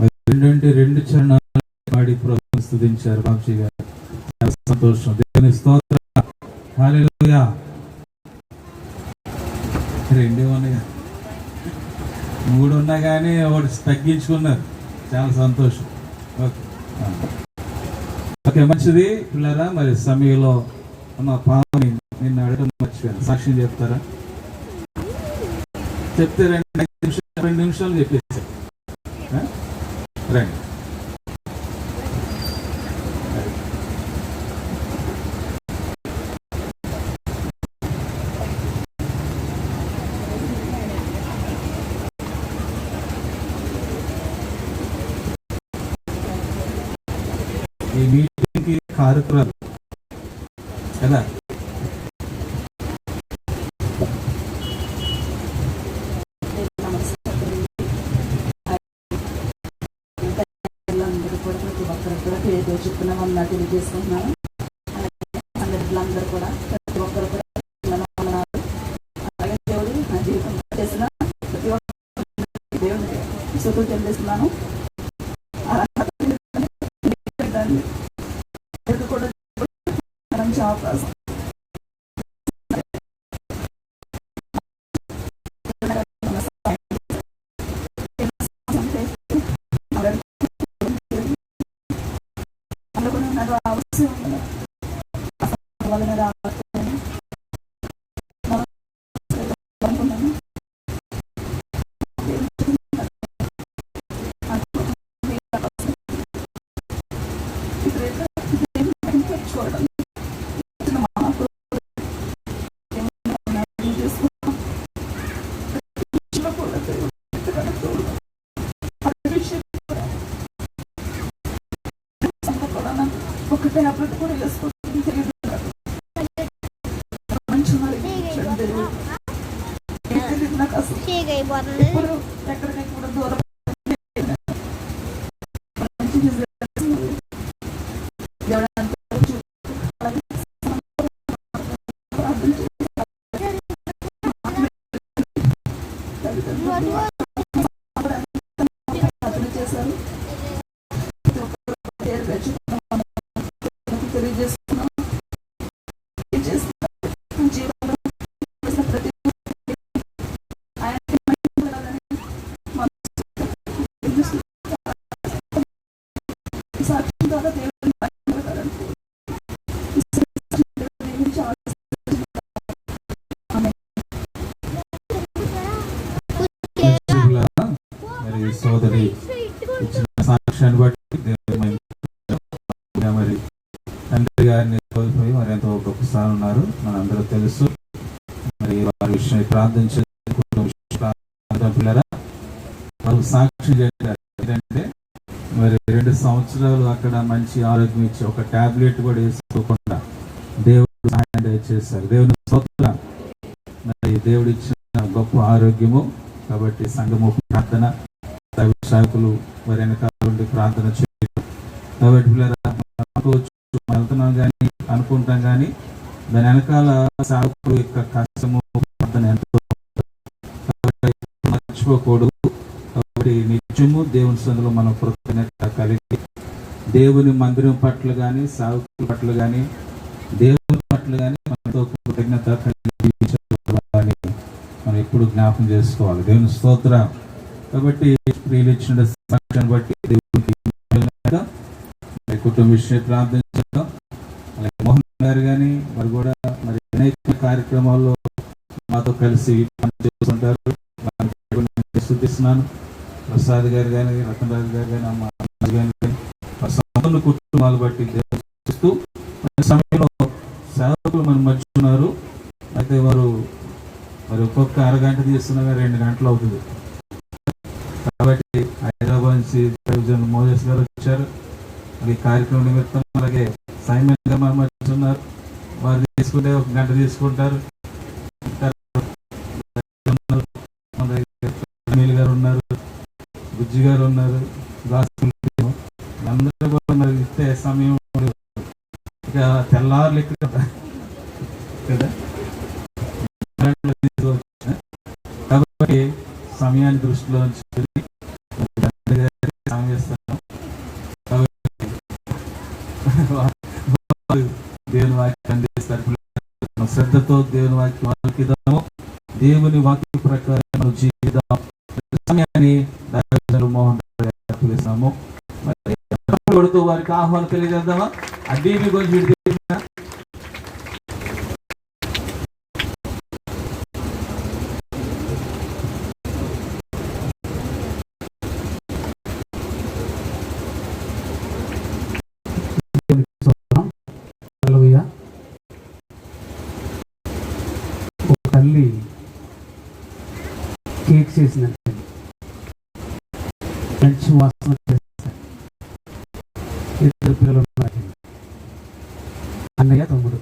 మరి రెండు చరణాలు పాడి ప్రభువుని స్తుతించారు బాబ్జీ గారు. చాలా సంతోషం. దేవుని స్తోత్రం. హల్లెలూయా. రెండే ఉన్నాయి, 3 ఉన్నా కానీ ఒకటి తగ్గించుకున్నారు. చాలా సంతోషం. ఓకే, మంచిది పిల్లరా. మరి సమయంలో ఉన్న పావుని నిన్న అడగడం మర్చిపోయాను. సాక్ష్యం చెప్తారా? చెప్తే 2 నిమిషాలు చెప్పేసి రండి. ఈ మీటింగ్కి కార్యక్రమాలు కదా, అందరూ కూడా ప్రతి ఒక్కరు కూడా పేరు చెప్పుకున్న వందనాలు తెలియజేసుకుంటున్నాను. అందరూ కూడా ప్రతి ఒక్కరు కూడా వందనాలు. అలాగే దేవుడు నా జీవితంలో చేసిన ప్రతి ఒక్క దేవుడికి స్తుతులు చెల్లిస్తున్నాను. కూడా మంచి అవకాశం. ఒకటే అప్పుడు కూడా వేసుకుంటుంది తెలియదు. మంచి నాకు అసలు ఇప్పుడు ఎక్కడికి కూడా దూరం చేశారు. తెలియజేస్తున్నాం. జీవనంలో ప్రతి సాక్షి ద్వారా దేవుని మరి సోదరి ఇచ్చిన సాక్ష్యాన్ని బట్టి మరి తండ్రి గారిని కోల్పోయి మరి ఎంతో గొప్ప స్థానం ఉన్నారు, మనందరూ తెలుసు. మరి వారి విషయం ప్రార్థించే పిల్లరా వాళ్ళు సాక్షి చేశారు. ఏంటంటే మరి 2 సంవత్సరాలు అక్కడ మంచి ఆరోగ్యం ఇచ్చి ఒక టాబ్లెట్ కూడా వేసుకోకుండా దేవుడు సహాయం దయచేశారు. దేవుని స్తోత్రం. మరి దేవుడు ఇచ్చిన గొప్ప ఆరోగ్యము కాబట్టి సంఘము ప్రార్థన శాఖలు వారి వెనకాల నుండి ప్రార్థన చేయడం. కాబట్టి పిల్లరా వెళ్తున్నాం కానీ అనుకుంటాం కానీ దాని వెనకాల సేవకుడు యొక్క కష్టము ప్రార్థన ఎంతో మర్చిపోకూడదు. కాబట్టి నిత్యము దేవుని సందులో మనం కృతజ్ఞత కలిగి దేవుని మందిరం పట్ల కానీ సేవకుల పట్ల కానీ దేవుని పట్ల కానీ మనతో కృతజ్ఞత కలిగి మనం ఎప్పుడు జ్ఞాపకం చేసుకోవాలి. దేవుని స్తోత్రం. కాబట్టి ప్రియులు ఇచ్చిన సాక్ష్యాన్ని బట్టి దేవునికి కుటుంబ విషయం ప్రార్థించడం. అలాగే మోహన్ గారు కానీ వారు కూడా మరి అనేక కార్యక్రమాల్లో మాతో కలిసి పనిచేస్తుంటారు. స్తుతిస్తున్నాను. ప్రసాద్ గారు కానీ రతనరాజు గారు కానీ అమ్మ కానీ సంపూర్ణ కుటుంబాలు బట్టి చూస్తూ సమయంలో సేవకులు మన మధ్య ఉన్నారు. అయితే వారు మరి ఒక్కొక్క అరగంట తీస్తున్నా 2 గంటలు అవుతుంది. కాబట్టి హైదరాబాద్ నుంచి మోజస్ గారు వచ్చారు ఈ కార్యక్రమం నిమిత్తం. అలాగే సైమన్ గారు మన మధ్య ఉన్నారు. వారు తీసుకుంటే 1 గంట తీసుకుంటారు. అనిల్ గారు ఉన్నారు, బుజ్జి గారు ఉన్నారు, అందరూ కూడా మరి ఇస్తే సమయం ఇక తెల్లారులు కదా. కాబట్టి సమయాన్ని దృష్టిలో ఉంచుకొని సమయం ఇస్తాను. దేవుని వాక్యం అందిస్తారు. శ్రద్ధతో దేవుని వాక్యం ఆలకిద్దాము. దేవుని వాక్య ప్రకారం మనం జీవిద్దాం. సమయాన్ని మోహన్ పిలుస్తాము. వారికి ఆహ్వానం తెలియజేద్దామా? అడ్డీ గురించి తల్లి కేక్ చేసినట్టు మంచి వాసన చేస్తారు. ఇద్దరు పిల్లలు ఉన్నారు, అన్నయ్య తమ్ముడు.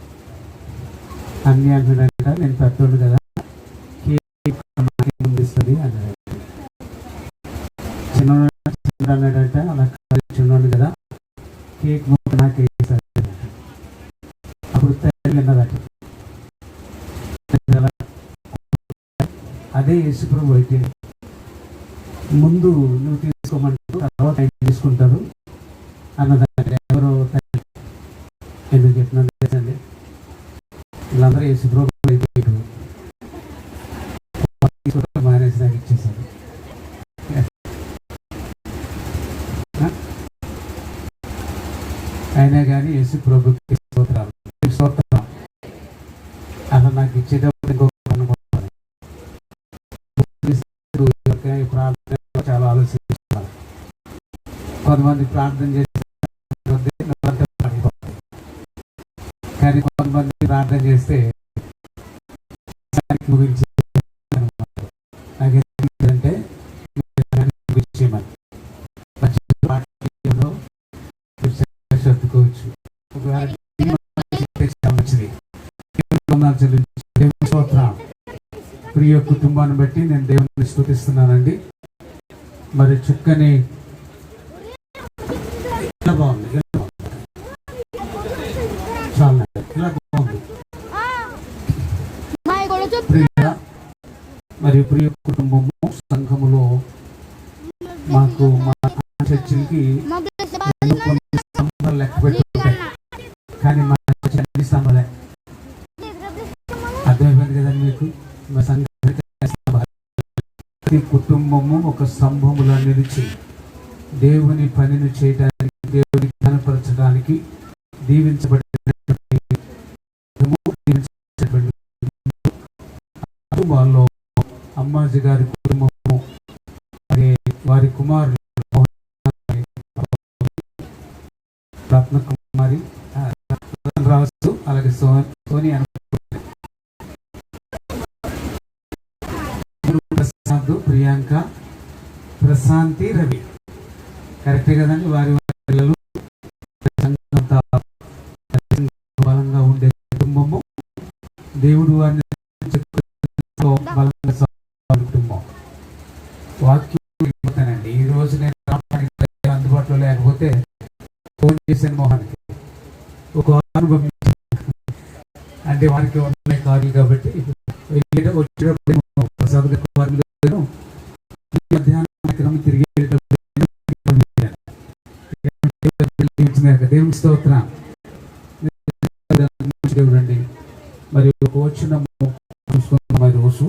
అన్నయ్య అంటున్నాడంట, నేను పెద్దోడు కదా, కేక్ ముందిస్తుంది అన్నాడు. చిన్న అన్నాడంట, అలా చిన్నోడు కదా, కేక్ నాకే ఇస్తాడు. అప్పుడు తల్లి అన్నదట, అదే యేసుప్రభు అయితే ముందు నువ్వు తీసుకోమంటారు, తర్వాత ఆయన తీసుకుంటారు అన్నదాన్ని. ఎవరో ఎందుకు చెప్తున్నాను తెలుసండి, వీళ్ళందరూ యేసుప్రభు అయితే మానేసి నాకు ఇచ్చేసారు. అయినా కానీ యేసుప్రభుకి స్తోత్రాలు, స్తోత్రం. అలా నాకు ఇచ్చేటప్పుడు ఇంకొక ప్రార్థన చాలా ఆలోచిస్తున్నారు. కొంతమంది ప్రార్థన చేస్తే కానీ కొంతమంది ప్రార్థన చేస్తే ముగించి నాకేంటంటే చెప్పుకోవచ్చు. మంచిది. ప్రియ కుటుంబాన్ని బట్టి నేను దేవుని స్తుతిస్తున్నానండి. మరి చుక్కని ఇలా బాగుంది, చాలా ఇలా బాగుంది. మరి ప్రియ కుటుంబము సంఘములో మాకు మా చర్చికి స్తంభాలు లెక్క పెట్టుకుంటాయి, కానీ మా అన్ని స్తంభాలే. అర్థమైపోయింది కదండి మీకు? మా సంఘ కుటుంబము ఒక స్తంభములా నిలిచి దేవుని పనిని చేయడానికి, దేవుని కనపరచడానికి వాళ్ళు అమ్మాజీ గారి కుటుంబము, వారి కుమారులు రత్నకుమారి రాసు, అలాగే సోని ప్రసాద్, ప్రియాంక, ప్రశాంతి, రవి. కరెక్టే కదండి? వారి పిల్లలు బలంగా ఉండే కుటుంబము. దేవుడు వారిని బలంగా కుటుంబం. వాక్యం ఈ రోజు నేను అందుబాటులో లేకపోతే ఫోన్ చేశాను మోహన్కి, ఒక అనుభవం అంటే వారికి ఉన్నాయి కార్లు కాబట్టి వచ్చేటప్పుడు ప్రసాద్ మధ్యాహ్నం తిరిగేటప్పుడు దేవుని స్తోత్రం. దేవుడండి. మరి ఒక వచ్చిన రోజు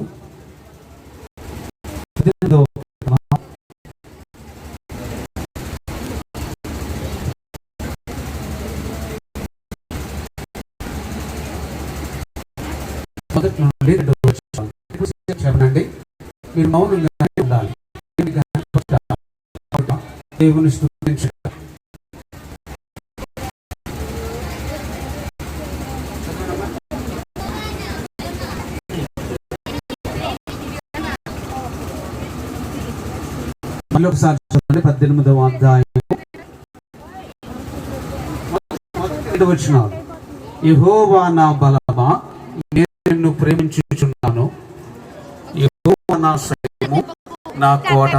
మొదటి నుండి చెప్పండి, మీరు మౌనంగా ఉండాలి. దేవుని స్తుతించండి. మళ్ళీ ఒకసారి చూడండి, 18వ అధ్యాయం 2వ వచనం. యెహోవా నా బలమా, నేను నిన్ను ప్రేమించుచున్నాను. యెహోవా నా శైలము, నా కోట,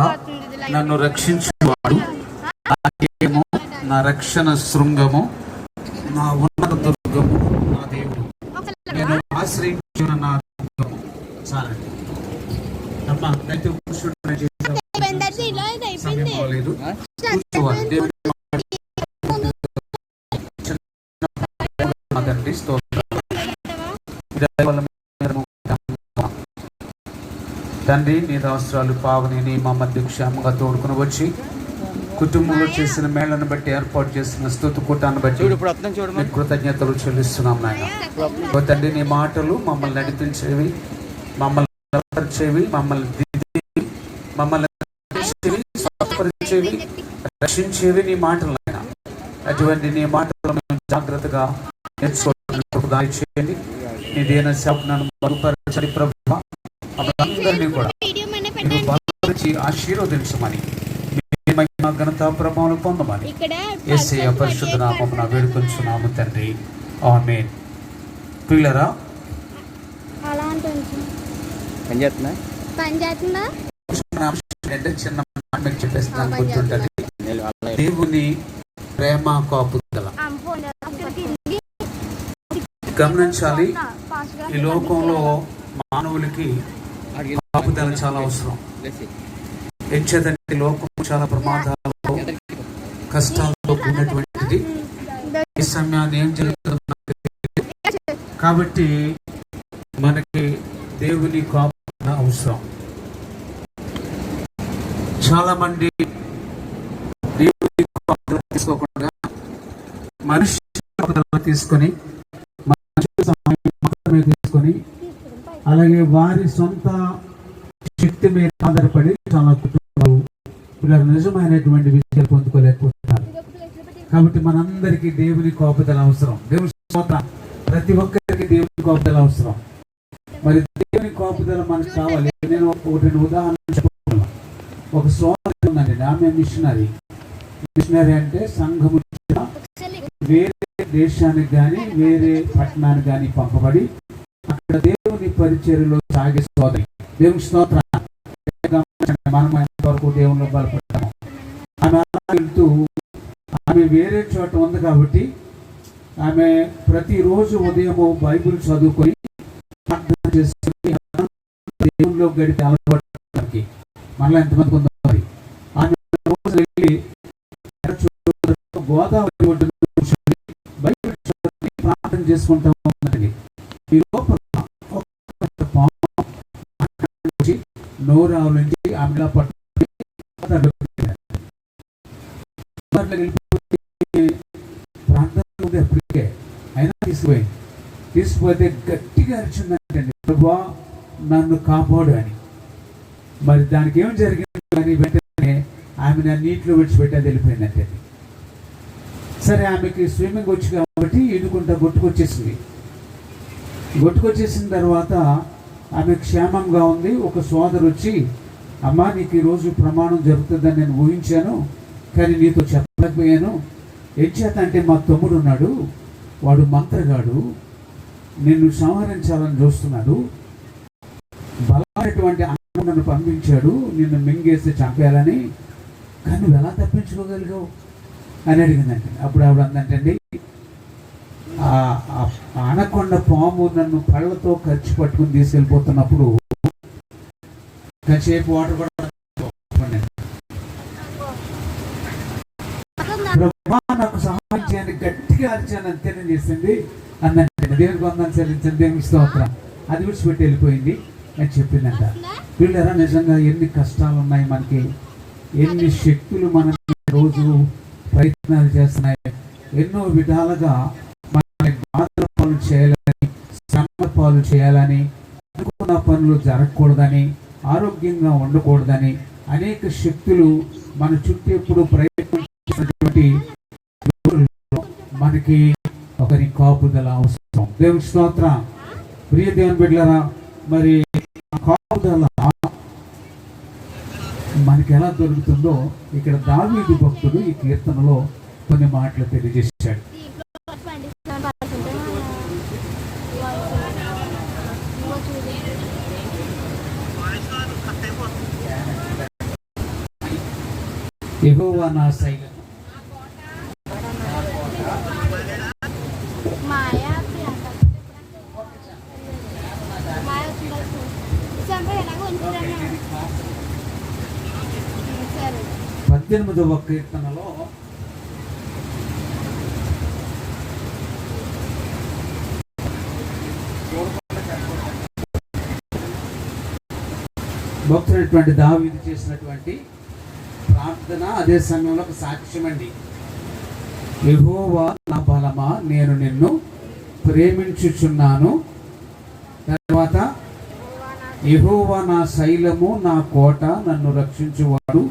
నన్ను రక్షించువాడు, నా రక్షణ శృంగము, నా ఉన్నత దుర్గము, నా దేవుడు, నేను ఆశ్రయించిన నా దుర్గము. చాలండి. అమ్మా అయితే కూర్చుంటే సమయం బాగలేదు. కూర్చోవాలి. దేవుని తండ్రి స్తోత్రం. తండ్రి నీ రాష్ట్రాలు పావని నీ మా మధ్య క్షేమంగా తోడుకుని వచ్చి కుటుంబంలో చేసిన మేళ్లను బట్టి ఏర్పాటు చేసిన స్తుతి కూటాన్ని బట్టి మీకు కృతజ్ఞతలు చెల్లిస్తున్నాం నాయన. ఓ తండ్రి నీ మాటలు మమ్మల్ని నడిపించేవి, మమ్మల్ని బలపరిచేవి, మమ్మల్ని దిద్దేవి, మమ్మల్ని స్వస్థపరిచేవి, రక్షించేవి నీ మాటలు నాయన. అటువంటి నీ మాటలు మేము జాగ్రత్తగా నేర్చుకోవడానికి దారి చేయండి. నీ దేన శాపనాన్ని బలపరచని ప్రభువా అందరినీ కూడా మీరు బలపరిచి ఆశీర్వదించమని మహిమ ఘనత ప్రభావం పొందమని యేసయ్య పరిశుద్ధ నామమున వేడుకొంచున్నాము తండ్రి. ఆమేన్. పిల్లరా అలా అంటుంది పనిచేస్తుందా అంటే చిన్న మాట మీకు చెప్పేస్తాను గుర్తుంటది. దేవుని ప్రేమ కాపుదల గమనించాలి. ఈ లోకంలో మానవులకి కాపుదల చాలా అవసరం. ఎంచేదంటే లోకం చాలా ప్రమాదాలతో కష్టాలతో కూడినటువంటిది. ఈ సమయాన్ని ఏం జరుగుతుందో కాబట్టి మనకి దేవుని కాపుదల అవసరం. చాలా మంది దేవుని కాపుదల తీసుకోకుండా మనిషి కాపుదల తీసుకొని మాత్రమే తీసుకొని అలాగే వారి సొంత శక్తి మీద ఆధారపడి చాలా కుటుంబాలు నిజమైనటువంటి విజయాలు పొందుకోలేకపోతున్నారు. కాబట్టి మనందరికీ దేవుని కాపుదల అవసరం. దేవుని స్తోత్రం. ప్రతి ఒక్కరికి దేవుని కాపుదల అవసరం. మరి దేవుని కాపుదల మనకు కావాలి. నేను ఒకటి ఉదాహరణ చెప్పుకున్నాను. ఒక సోదరి ఉందండి, ఆమె మిషనరీ అంటే సంఘము వేరే దేశానికి కానీ వేరే పట్టణానికి కానీ పంపబడి అక్కడ దేవుని పరిచర్యలో సాగే సోదరి. దేవుని స్తోత్రం. మనం వరకు దేవుని బలపడతాము. ఆమె అలా వెళ్తూ ఆమె వేరే చోట ఉంది కాబట్టి ఆమె ప్రతిరోజు ఉదయము బైబిల్ చదువుకొని ప్రార్థన చేసుకుని దేవునిలో గడిపే అలవాటు మళ్ళీ ఎంతమంది ఉందో మరి. ఆమె రోజు వెళ్ళి గోదావరి ఒడ్డున బైబిల్ చదువుకొని ప్రార్థన చేసుకుంటా ఉన్నది. ఈ లోపల నోరావు నుంచి ఆమె ప్రాంతంలో అప్పటికే అయినా తీసుకుపోతే గట్టిగా అరిచిందంటే ప్రభువా నన్ను కాపాడు అని. మరి దానికి ఏం జరిగింది అని వెంటనే ఆమె నా నీటిలో విడిచిపెట్టేది వెళ్ళిపోయిందంటే. సరే ఆమెకి స్విమ్మింగ్ వచ్చు కాబట్టి ఈదుకుంటా కొట్టుకొచ్చేసింది. కొట్టుకొచ్చేసిన తర్వాత ఆమె క్షేమంగా ఉంది. ఒక సోదరు వచ్చి అమ్మా నీకు ఈరోజు ప్రమాణం జరుగుతుందని నేను ఊహించాను, కానీ నీతో చెప్పలేకపోయాను. ఏం చేత అంటే మా తమ్ముడు ఉన్నాడు, వాడు మంత్రగాడు, నిన్ను సంహరించాలని చూస్తున్నాడు, బలమైనటువంటి అన్నం నన్ను పంపించాడు నిన్ను మింగేసి చంపేయాలని, కానీ నువ్వు ఎలా తప్పించుకోగలిగావు అని అడిగిందంటే. అప్పుడు ఆవిడ అందంటండి, అనకొండ పాము నన్ను పళ్ళతో ఖర్చు పట్టుకుని తీసుకెళ్ళిపోతున్నప్పుడు కాసేపు వాటర్ కూడా నాకు సహాయం చేయండి గట్టిగా అరిచాను అంతేనే చేసింది అన్నంటే. దేవునికి వందనాలు చెల్లించండి, దేవునికి స్తోత్రం. అది విడిచిపెట్టి వెళ్ళిపోయింది అని చెప్పిందంట. వీళ్ళరా నిజంగా ఎన్ని కష్టాలు ఉన్నాయి మనకి, ఎన్ని శక్తులు మన రోజు ప్రయత్నాలు చేస్తున్నాయి, ఎన్నో విధాలుగా బాధల పనులు చేయాలని, శ్రమ పాలు చేయాలని, అనుకున్న పనులు జరగకూడదని, ఆరోగ్యంగా ఉండకూడదని అనేక శక్తులు మన చుట్టూ ఎప్పుడు ప్రయత్నించినటువంటి మనకి ఒకరి కాపుదల అవసరం. దేవుని స్తోత్రం. ప్రియ దేవుని బిడ్డలారా, మరి కాపుదల మనకి ఎలా దొరుకుతుందో ఇక్కడ దావీదు భక్తుడు ఈ కీర్తనలో కొన్ని మాటలు తెలియజేశాడు. యెహోవా నా శైలం, 18వ కీర్తనలో భక్తుడైనటువంటి దావీదు చేసినటువంటి ప్రార్థన అదే సమయంలో ఒక సాక్ష్యం అండి. యెహోవా నా బలమా, నేను నిన్ను ప్రేమించుచున్నాను. తర్వాత యెహోవా నా శైలము, నా కోట, నన్ను రక్షించువాడు,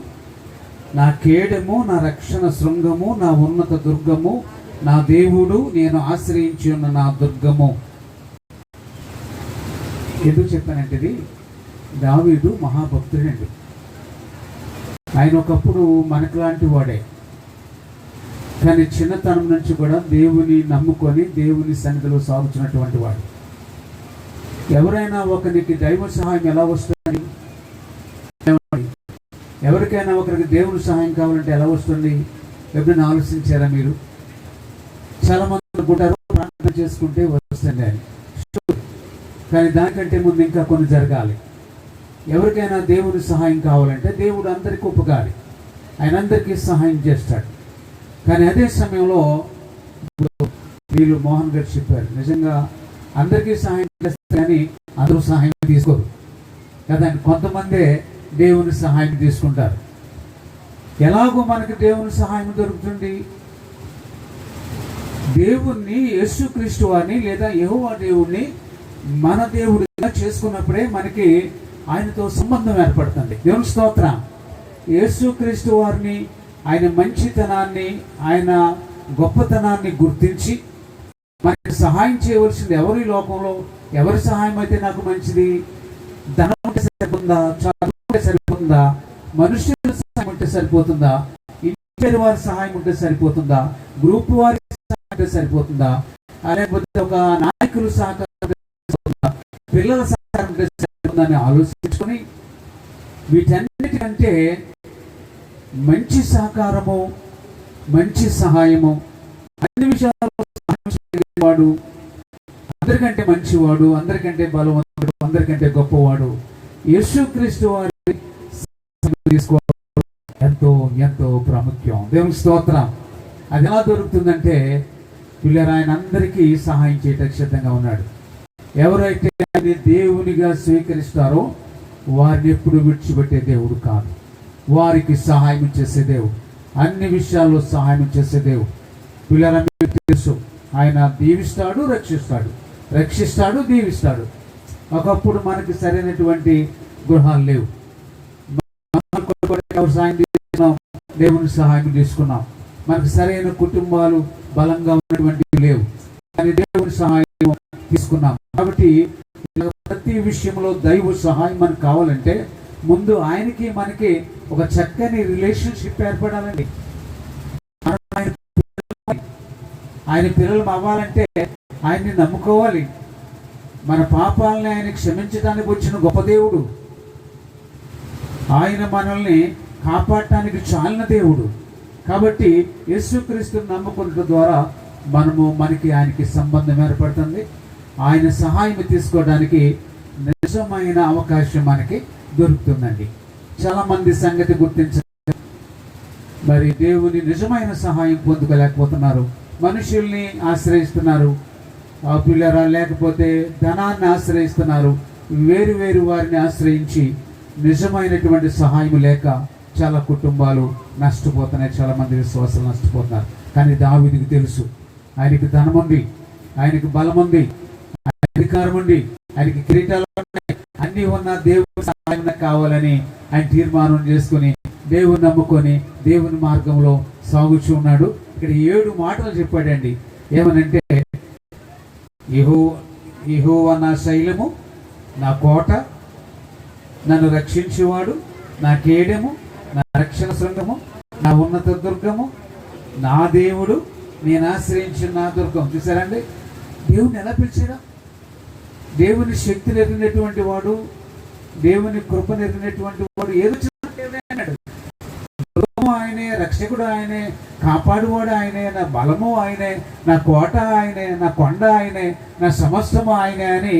నా కేడము, నా రక్షణ శృంగము, నా ఉన్నత దుర్గము, నా దేవుడు, నేను ఆశ్రయించి ఉన్న నా దుర్గము. ఎందుకు చెప్పానంటే ఇది దావీదు మహాభక్తుడండి. ఆయన ఒకప్పుడు మనకు లాంటి వాడే, కానీ చిన్నతనం నుంచి కూడా దేవుని నమ్ముకొని దేవుని సన్నిధిలో సాగుతున్నటువంటి వాడు. ఎవరైనా ఒకరికి దైవ సహాయం ఎలా వస్తుంది? ఎవరికైనా ఒకరికి దేవుని సహాయం కావాలంటే ఎలా వస్తుంది? ఎప్పుడైనా ఆలోచించారా మీరు? చాలా మంది అనుకుంటారు ప్రార్థన చేసుకుంటే వస్తుంది అని, కానీ దానికంటే ముందు ఇంకా కొన్ని జరగాలి. ఎవరికైనా దేవుని సహాయం కావాలంటే దేవుడు అందరికీ ఉపకారి, ఆయన అందరికీ సహాయం చేస్తాడు. కానీ అదే సమయంలో వీళ్ళు మోహన్ గారు చెప్పారు, నిజంగా అందరికీ సహాయం చేస్తారు కానీ అందరూ సహాయం తీసుకోరు కదా. కొంతమందే దేవుని సహాయం తీసుకుంటారు. ఎలాగో మనకి దేవుని సహాయం దొరుకుతుంది? దేవుణ్ణి, యేసుక్రీస్తు వారిని లేదా యెహోవా దేవుణ్ణి మన దేవుడిగా చేసుకున్నప్పుడే మనకి ఆయనతో సంబంధం ఏర్పడుతుంది. దేవుని స్తోత్రం. యేసుక్రీస్తు వారిని, ఆయన మంచితనాన్ని, ఆయన గొప్పతనాన్ని గుర్తించి మనకి సహాయం చేయవలసింది ఎవరు? ఈ లోకంలో ఎవరి సహాయం అయితే నాకు మంచిది? ధనం ఉంటే సరిపోతుందా? చదువు ఉంటే సరిపోతుందా? మనుషుల సహాయం ఉంటే సరిపోతుందా? ఇంటి వారి సహాయం ఉంటే సరిపోతుందా? గ్రూప్ వారి సహాయం ఉంటే సరిపోతుందా? లేకపోతే ఒక నాయకులు సహకారం, పిల్లల సహకారం ఉంటే సరిపోతుందని ఆలోచించుకొని వీటన్నిటికంటే మంచి సహకారము, మంచి సహాయము, అన్ని విషయాల్లో సహాయం చేయగలిగేవాడు, అందరికంటే మంచివాడు, అందరికంటే బలవంతుడు, అందరికంటే గొప్పవాడు యేసుక్రీస్తు వారి తీసుకోవడం ఎంతో ఎంతో ప్రాముఖ్యం. దేవుని స్తోత్రం. అది ఎలా దొరుకుతుందంటే పిల్లలు ఆయన అందరికీ సహాయం చేయడానికి సిద్ధంగా ఉన్నాడు. ఎవరైతే ఆయన దేవునిగా స్వీకరిస్తారో వారిని ఎప్పుడు విడిచిపెట్టే దేవుడు కాదు. వారికి సహాయం చేసే దేవుడు, అన్ని విషయాల్లో సహాయం చేసే దేవుడు. పిల్లల మీకు తెలుసు, ఆయన దీవిస్తాడు, రక్షిస్తాడు, రక్షిస్తాడు, దీవిస్తాడు. ఒకప్పుడు మనకి సరైనటువంటి గృహాలు లేవు, ఎవరు సహాయం తీసుకున్నాం? దేవుని సహాయం తీసుకున్నాం. మనకు సరైన కుటుంబాలు బలంగా ఉన్నటువంటివి లేవు, కానీ దేవుని సహాయం తీసుకున్నాం. కాబట్టి ప్రతి విషయంలో దైవ సహాయం మనకు కావాలంటే ముందు ఆయనకి మనకి ఒక చక్కని రిలేషన్షిప్ ఏర్పడాలండి. ఆయన పిల్లలు అవ్వాలంటే ఆయన్ని నమ్ముకోవాలి. మన పాపాలని ఆయన క్షమించడానికి వచ్చిన గొప్ప దేవుడు, ఆయన మనల్ని కాపాడటానికి చాలిన దేవుడు. కాబట్టి యేసుక్రీస్తుని నమ్ముకున్న ద్వారా మనకి ఆయనకి సంబంధం ఏర్పడుతుంది. ఆయన సహాయం తీసుకోవడానికి నిజమైన అవకాశం మనకి దొరుకుతుందండి. చాలా మంది సంగతి గుర్తించారు, మరి దేవుని నిజమైన సహాయం పొందుకోలేకపోతున్నారు. మనుషుల్ని ఆశ్రయిస్తున్నారు, పిల్లరా, లేకపోతే ధనాన్ని ఆశ్రయిస్తున్నారు. వేరు వేరు వారిని ఆశ్రయించి నిజమైనటువంటి సహాయం లేక చాలా కుటుంబాలు నష్టపోతున్నాయి, చాలా మంది విశ్వాసాలు నష్టపోతున్నారు. కానీ దావీదుకి తెలుసు, ఆయనకి ధనం ఉంది, ఆయనకి బలం ఉంది, అధికారం ఉంది, ఆయనకి కిరీటాలు ఉన్నాయి, అన్నీ ఉన్న దేవుని సహాయం కావాలని ఆయన తీర్మానం చేసుకుని దేవుని నమ్ముకొని దేవుని మార్గంలో సాగుచూ ఉన్నాడు. ఇక్కడ 7 మాటలు చెప్పాడండి. ఏమనంటే, యెహోవా నా శైలము, నా కోట, నన్ను రక్షించేవాడు, నా కేడము, నా రక్షణ శృంగము, నా ఉన్నత దుర్గము, నా దేవుడు, నేను ఆశ్రయించిన నా దుర్గం. చూసారండి, దేవుని ఎలా పిలిచారా? దేవుని శక్తి ఎరిగినటువంటి వాడు, దేవుని కృప ఎరిగినటువంటి వాడు ఏదో అన్నాడు. దుర్గము ఆయనే, రక్షకుడు ఆయనే, కాపాడువాడు ఆయనే, నా బలము ఆయనే, నా కోట ఆయనే, నా కొండ ఆయనే, నా సమస్తము ఆయనే అని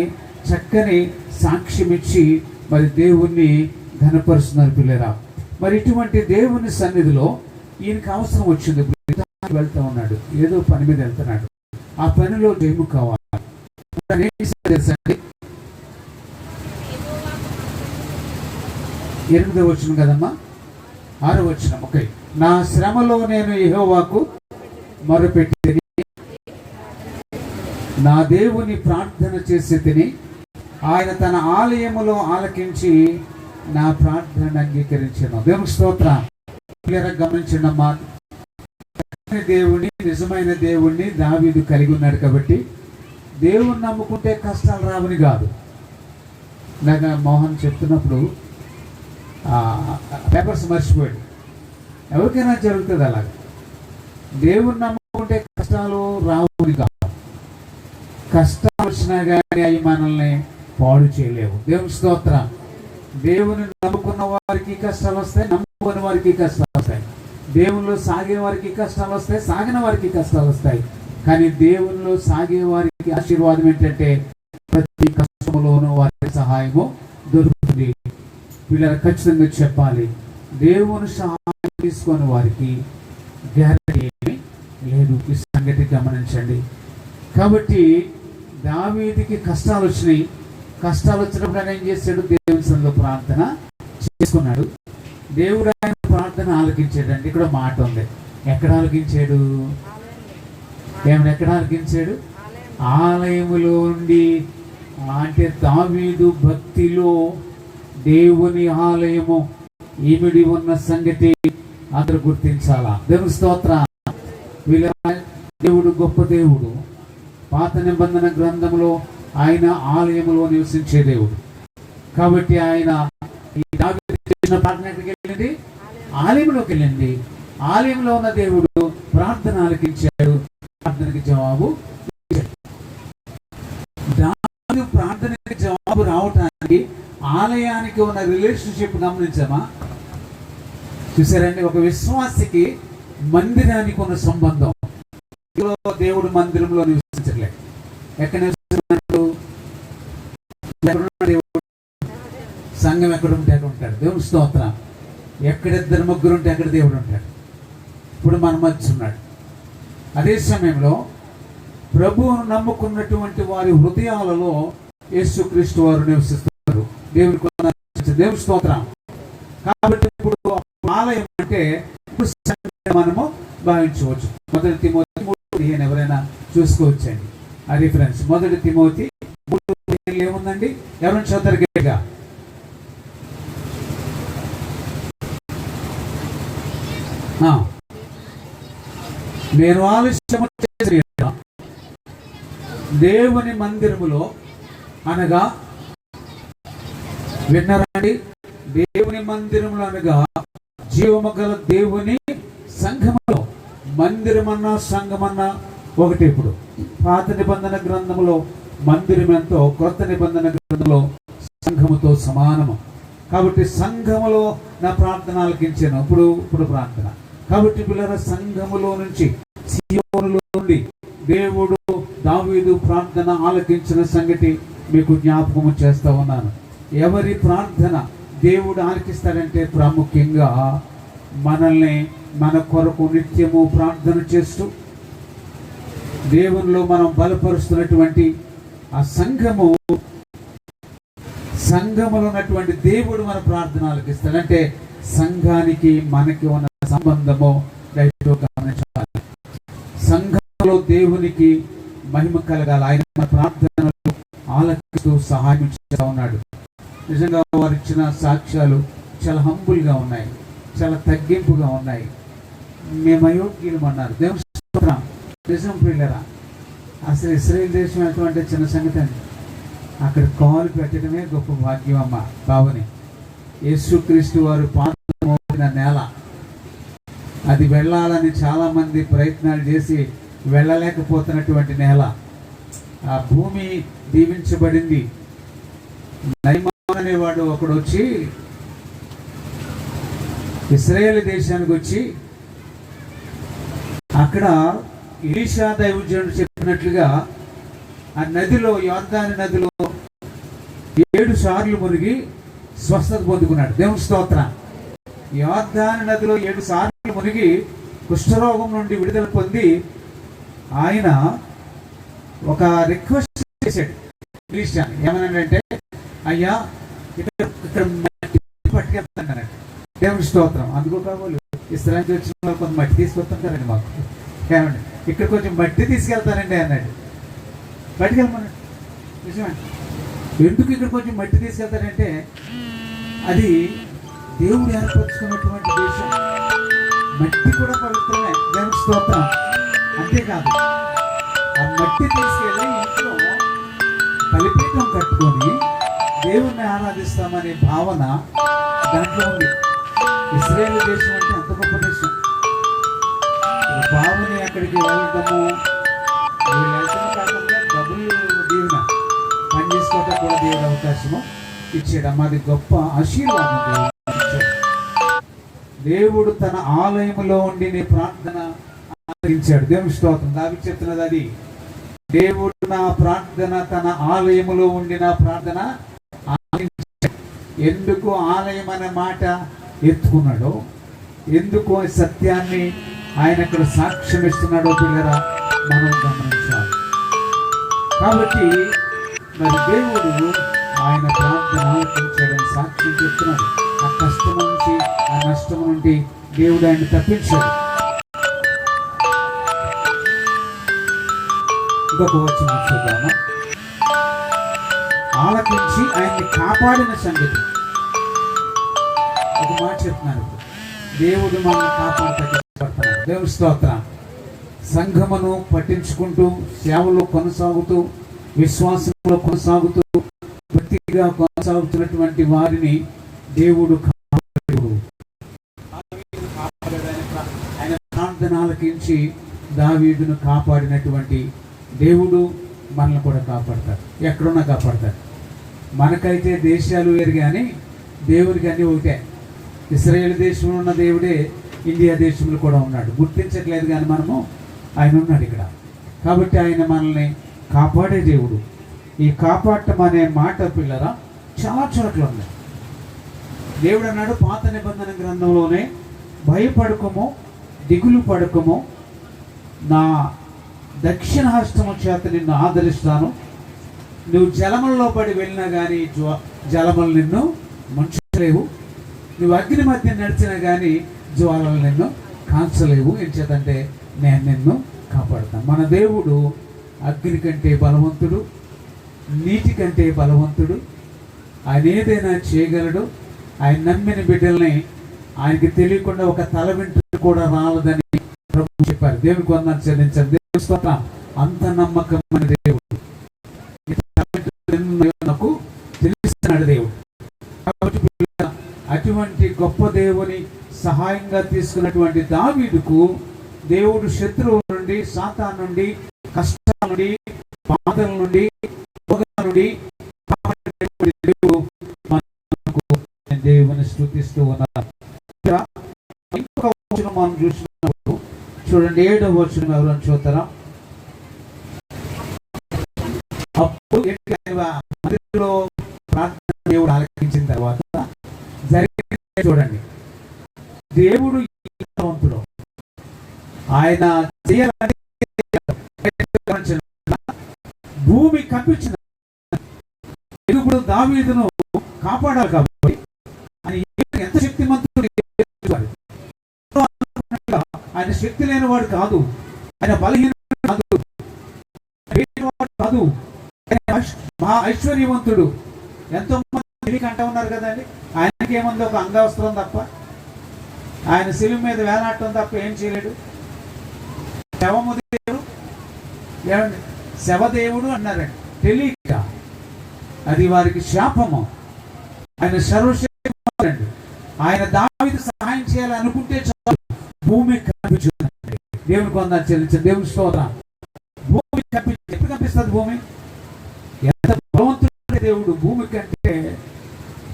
చక్కని సాక్ష్యం ఇచ్చి మరి దేవుణ్ణి ఘనపరుస్తున్నారు పిల్లరా. మరి ఇటువంటి దేవుని సన్నిధిలో ఈయనకి అవసరం వచ్చింది. వెళ్తా ఉన్నాడు, ఏదో పని మీద వెళ్తున్నాడు. ఆ పనిలో జయము కావాలి. తెలుసండి, 8వ వచనం కదమ్మా, 6వ వచనం. ఓకే. నా శ్రమలో నేను యెహోవాకు మొరపెట్టి నా దేవుని ప్రార్థన చేసి తిని ఆయన తన ఆలయములో ఆలకించి నా ప్రార్థన అంగీకరించాను. దేవుని స్తోత్రం. గమనించండమ్మా, దేవుని నిజమైన దేవుణ్ణి దావీదు కలిగి ఉన్నాడు కాబట్టి దేవుణ్ణి నమ్ముకుంటే కష్టాలు రావని కాదు. నాకు మోహన్ చెప్తున్నప్పుడు పేపర్స్ మర్చిపోయాడు. ఎవరికైనా జరుగుతుంది అలాగ. దేవుణ్ణి నమ్ముకుంటే కష్టాలు రావని కాదు. కష్టాలు వచ్చినా కానీ అవి మనల్ని పాడు చేయలేవు. దేవుని స్తోత్రం. దేవుని నమ్ముకున్న వారికి కష్టాలు వస్తాయి, నమ్ముకున్న వారికి కష్టాలు వస్తాయి. దేవునిలో సాగే వారికి కష్టాలు వస్తాయి, సాగిన వారికి కష్టాలు వస్తాయి. కానీ దేవునిలో సాగే వారికి ఆశీర్వాదం ఏంటంటే ప్రతి కష్టంలోనూ వారికి సహాయము దొరుకుతుంది. వీళ్ళ ఖచ్చితంగా చెప్పాలి, దేవుని సహాయం తీసుకొని వారికి గ్యారెంటీ ఏమీ లేదు. ఈ సంగతి గమనించండి. కాబట్టి దావీదుకి కష్టాలు వచ్చినాయి. కష్టాలు వచ్చినప్పుడు ఆయన ఏం చేశాడు? దేవుని సన్నిధిలో ప్రార్థన చేసుకున్నాడు. దేవుడు ఆయన ప్రార్థన ఆలకించాడు. ఇక్కడ మాట ఉంది. ఎక్కడ ఆలకించాడు? ఎక్కడ ఆలకించాడు? ఆలయములో ఉండి. అంటే దావీదు భక్తిలో దేవుని ఆలయము ఈమిడి ఉన్న సంగతి అందరూ గుర్తించాలా. దేవుని స్తోత్రం. వీళ్ళ దేవుడు గొప్ప దేవుడు. పాత నిబంధన గ్రంథంలో ఆయన ఆలయములో నివసించే దేవుడు. కాబట్టి ఆయన ఈ దావీదు చేసిన ప్రార్థన ఎక్కడికి వెళ్ళింది? ఆలయంలోకి వెళ్ళింది. ఆలయంలో ఉన్న దేవుడు ప్రార్థన ఆలకించాడు, ప్రార్థనకి జవాబు ఇచ్చాడు. దావీదు ప్రార్థనకి జవాబు రావటానికి ఆలయానికి ఉన్న రిలేషన్షిప్ గమనించామా? చూసారండి, ఒక విశ్వాసికి మందిరానికి ఉన్న సంబంధం. దేవుడు మందిరంలో నివసించట్లేదు. ఎక్కడ నివసిస్తున్నాడు? దేవుడు సంఘం ఎక్కడ ఉంటే అక్కడ ఉంటాడు. దేవుని స్తోత్రం. ఎక్కడ 2 3 ఉంటే అక్కడ దేవుడు ఉంటాడు. ఇప్పుడు మన మధ్య ఉన్నాడు. అదే సమయంలో ప్రభువును నమ్ముకున్నటువంటి వారి హృదయాలలో యేసుక్రీస్తు వారు నివసిస్తున్నారు. దేవుని స్తోత్రం. కాబట్టి ఇప్పుడు ఆలయం అంటే మనము భావించవచ్చు. 1 తిమోతి 3:15 ఎవరైనా చూసుకోవచ్చండి. ఆ రిఫరెన్స్ 1 తిమోతి 3:15 ఏముందండి? ఎవరైనా చదువుతారు గట్టిగా? నేను ఆలస్యము చేసిన దేవుని మందిరములో అనగా, విన్నరండి, దేవుని మందిరములు అనగా జీవము గల దేవుని సంఘములో. మందిరమన్నా సంఘమన్నా ఒకటి. ఇప్పుడు పాత నిబంధన గ్రంథములో మందిరం ఎంతో, కొత్త నిబంధన గ్రంథంలో సంఘముతో సమానము. కాబట్టి సంఘములో నా ప్రార్థన ఆలకించాను. ఇప్పుడు ప్రార్థన. కాబట్టి పిల్లల సంఘములో నుంచి, సీయోనులో నుండి దేవుడు దావీదు ప్రార్థన ఆలకించిన సంగతి మీకు జ్ఞాపకము చేస్తా ఉన్నాను. ఎవరి ప్రార్థన దేవుడు ఆలకిస్తాడంటే ప్రాముఖ్యంగా మనల్ని మన కొరకు నిత్యము ప్రార్థన చేస్తూ దేవునిలో మనం బలపరుస్తున్నటువంటి ఆ సంఘములో ఉన్నటువంటి దేవుడు మన ప్రార్థన ఆలకిస్తాడంటే సంఘానికి మనకి ఉన్న సంబంధము దయతో గమనించాలి. సంఘంలో దేవునికి మహిమ కలగాలి. ఆయన మన ప్రార్థనలు ఆలకిస్తూ సహాయం చేస్తూ ఉన్నాడు. నిజంగా వారు ఇచ్చిన సాక్ష్యాలు చాలా హంబుల్గా ఉన్నాయి, చాలా తగ్గింపుగా ఉన్నాయి. మేము అయోగ్యులం అన్నారు. దేవుని స్తోత్రం. నిజం పిల్లరా, అసలు ఇశ్రాయేల్ దేశం ఎటువంటి చిన్న సంగతి అండి. అక్కడ కాలు పెట్టడమే గొప్ప భాగ్యం అమ్మ బాబుని. యేసుక్రీస్తు వారు పాదం మోపిన నేల అది. వెళ్ళాలని చాలామంది ప్రయత్నాలు చేసి వెళ్ళలేకపోతున్నటువంటి నేల. ఆ భూమి దీవించబడింది. నయమాన్ అనేవాడు ఒకడు వచ్చి ఇశ్రాయేల్ దేశానికి వచ్చి అక్కడ ఎలీషా దైవజనుడు చెప్పినట్లుగా ఆ నదిలో, యోర్దాను నదిలో 7 సార్లు మునిగి స్వస్థత పొందుకున్నాడు. దేవుని స్తోత్రం. యోర్దాను నదిలో 7 సార్లు మునిగి కుష్ఠరోగం నుండి విడుదల పొంది ఆయన ఒక రిక్వెస్ట్ చేశాడు క్రిస్టియన్. ఏమనంటే, అయ్యా ఇక్కడ మట్టి పట్టుకెళ్తాను. దేవుని స్తోత్రం. అందుకో కాబోలు ఇస్రాయేల్ వచ్చిన వాళ్ళు కొంత మట్టి తీసుకొస్తుంటారండి మాకు. ఏమండి, ఇక్కడ కొంచెం మట్టి తీసుకెళ్తానండి అన్నాడు. పట్టుకెళ్ళమన్నాడు. నిజమండి. ఎందుకు ఇక్కడ కొంచెం మట్టి తీసుకెళ్తారంటే, అది దేవుడు ఏర్పరచుకున్నటువంటి దేశం. మట్టి కూడా పవిత్రమే. దేవుని స్తోత్రం. అంతేకాదు, ఆ మట్టి తీసుకెళ్ళి ఇంట్లో బలిపీఠం కట్టుకొని దేవుణ్ణి ఆరాధిస్తామనే భావన దాంట్లో ఉంది. ఇశ్రాయేలు దేశం అంటే అంత గొప్ప దేశం. భావన అక్కడికి వెళ్ళడము, కాకుండా డబ్బులు దీవెన పని చేసుకోవటం కూడా దేవుడు అవకాశము ఇచ్చాడు. అది గొప్ప ఆశీర్వాదం దేవుడు తన ఆలయములో ఉండి నీ ప్రార్థన ఆలకించాడు. దేవుని స్తోత్రం. దావీదు చెప్తున్నది అది. దేవుడు నా ప్రార్థన, తన ఆలయములో ఉండి నా ప్రార్థన ఆలకించాడు. ఎందుకు ఆలయం అనే మాట ఎత్తుకున్నాడో, ఎందుకు సత్యాన్ని ఆయన అక్కడ సాక్ష్యం ఇస్తున్నాడో పిల్లరా మనం గమనించాలి. కాబట్టి మరి దేవుడు ఆయన ప్రార్థన ఆలకించాడని సాక్ష్యం చెప్తున్నాడు. ఆ కష్టం నుంచి, ఆ నష్టం నుండి దేవుడు ఆయన తప్పించాడు. ఇంకొక వచనం చూద్దాము. ఆలకించి ఆయన్ని కాపాడిన సంగతి. ఒక మాట చెప్తున్నాను, దేవుడు మనల్ని కాపాడుతున్నాడు. దేవుని స్తోత్రం. సంఘమును పట్టించుకుంటూ, సేవలో కొనసాగుతూ, విశ్వాసంలో కొనసాగుతూ, భక్తిగా కొనసాగుతున్నటువంటి వారిని దేవుడు ఆయన ప్రార్థన ఆలకించి దావీదును కాపాడినటువంటి దేవుడు మనల్ని కూడా కాపాడతాడు. ఎక్కడున్నా కాపాడతాడు. మనకైతే దేశాలు వేరు, కానీ దేవుడికి అన్నీ ఒకటే. ఇశ్రాయేల్ దేశంలో ఉన్న దేవుడే ఇండియా దేశంలో కూడా ఉన్నాడు. గుర్తించట్లేదు కానీ మనము ఆయన ఉన్నాడు ఇక్కడ. కాబట్టి ఆయన మనల్ని కాపాడే దేవుడు. ఈ కాపాడటం అనే మాట పిల్లరా చాలా చోట్ల ఉంది. దేవుడు అన్నాడు పాత నిబంధన గ్రంథంలోనే, భయపడకము, దిగులు పడకము, నా దక్షిణ హస్తము చేత నిన్ను ఆదరిస్తాను. నువ్వు జలములలో పడి వెళ్ళినా కానీ జలములు నిన్ను ముంచలేవు. నువ్వు అగ్ని మధ్య నడిచినా కానీ జ్వాలలు నిన్ను కాల్చలేవు. ఏం చేతంటే నేను నిన్ను కాపాడుతాను. మన దేవుడు అగ్ని కంటే బలవంతుడు, నీటి కంటే బలవంతుడు. ఆయన ఏదైనా చేయగలడు. ఆయన నమ్మిన బిడ్డల్ని ఆయనకి తెలియకుండా ఒక తల వెంట్రుక కూడా రాలదని ప్రభు చెప్పారు. దేవునికి వందనాలు చెల్లించారు. దేవుని స్తోత్రం. అంత నమ్మకమైన దేవుడు నాకు తెలుస్తున్నాడు దేవుడు. కాబట్టి అటువంటి గొప్ప దేవుని సహాయంగా తీసుకున్నటువంటి దావీదుకు దేవుడు శత్రువుల నుండి, సాతాను నుండి, కష్టాల నుండి, బాధల నుండి, రోగాల నుండి దేవుని స్తుతిస్తూ ఉన్నారు. ఇంకొక వచనం మనం చూసినప్పుడు చూడండి, 7వ వచనం ఎవరైనా చూస్తారా? అప్పుడు మందిరంలో ప్రార్థన దేవుడు ఆలకించిన తర్వాత జరిగింది చూడండి. దేవుడు ఈవంతుడు. ఆయన చేయాలని భూమి కంపించిన ఇప్పుడు దావీదును కాపాడాలి. కాబట్టి ఆయన ఎంత శక్తిమంతుడు, ఆయన శక్తి లేనివాడు కాదు, ఆయన బలహీనుడు కాదు, కాదు, మహా ఐశ్వర్యవంతుడు. ఎంతో మంది అంటూ ఉన్నారు కదండి. ఆయనకి ఏముంది? ఒక అంగవస్త్రం తప్ప, ఆయన శిలువ మీద వేలాడటం తప్ప ఏం చేయలేడు. శవము దేవుడు, ఏమండి శవదేవుడు అన్నారండి. తెలియక అది వారికి శాపము. ఆయన సర్వశక్తిమంతుడు. ఆయన దావీదు సహాయం చేయాలనుకుంటే చాలు, భూమి కనిపించుంది. దేవునికి వందనాలు చెల్లించండి. దేవుని స్తోత్రం. భూమి కనిపించింది. ఎప్పుడు కనిపిస్తుంది భూమి? ఎంత బలవంతుడు దేవుడు. భూమి కంటే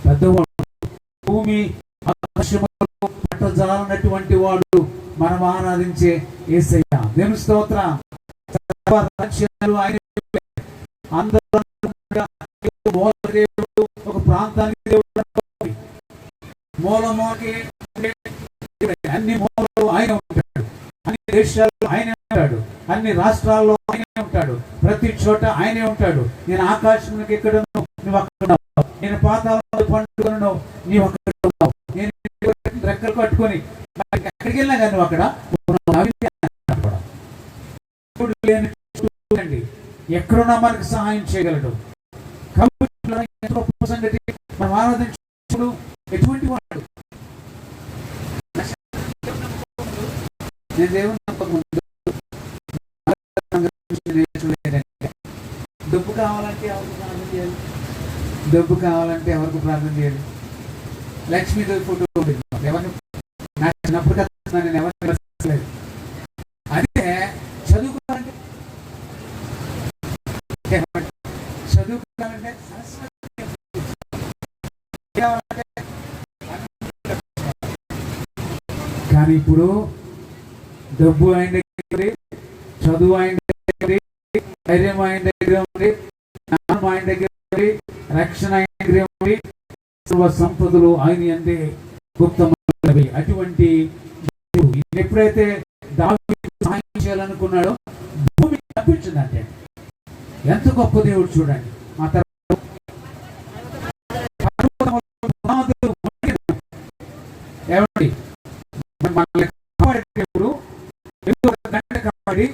పెద్దవాడు. భూమి ఆకాశములో పట్టజాలనటువంటి వాడు మనం ఆరాధించే యేసయ్య. దేవుని స్తోత్రం. అందరూ ఒక ప్రాంతానికి దేవుడు మూలమోకి దేశాల్లో ఆయనే ఉంటాడు, అన్ని రాష్ట్రాల్లో ఆయనే ఉంటాడు, ప్రతి చోట ఆయనే ఉంటాడు. నేను ఆకాశంలోకి ఎక్కడున్నావు, నువ్వు అక్కడ ఉన్నావు. నేను పాతాళంలో పండుకున్నావు, నీవు అక్కడ ఉన్నావు. నేను రెక్కలు కట్టుకొని ఎక్కడికి వెళ్ళినా కానీ నువ్వు అక్కడ లేని ఎక్కడున్నా మనకు సహాయం చేయగలడు. కాబట్టి గొప్ప సంగతి, మనం ఆరాధించినప్పుడు ఎటువంటి వాడు. నేను దేవుని నమ్మకముందు డబ్బు కావాలంటే ఎవరికి ప్రార్థన చేయాలి? డబ్బు కావాలంటే ఎవరికి ప్రార్థన చేయాలి? లక్ష్మీదేవి ఫోటో ఉంటుంది, ఎవరిని నా చిన్నప్పుడు కదా నేను ఎవరిని లేదు. అదే చదువుకోవాలంటే కానీ ఇప్పుడు డబ్బు ఆయన దగ్గర ఉంది, చదువు ఆయన దగ్గర ఉంది, ధైర్యం ఆయన దగ్గర ఉంది, జ్ఞానం ఆయన దగ్గర ఉంది, రక్షణ ఆయన దగ్గర ఉంది, సర్వ సంపదలు ఆయన అందే గుప్తమైనవి. అటువంటి ఎప్పుడైతే దావీదు సహాయం చేయాలనుకున్నాడో భూమి తప్పించిందంటే ఎంత గొప్ప దేవుడు చూడండి. ఆ తర్వాత ఏమండి మనల్ని కాపాడేటప్పుడు గంట కాపాడి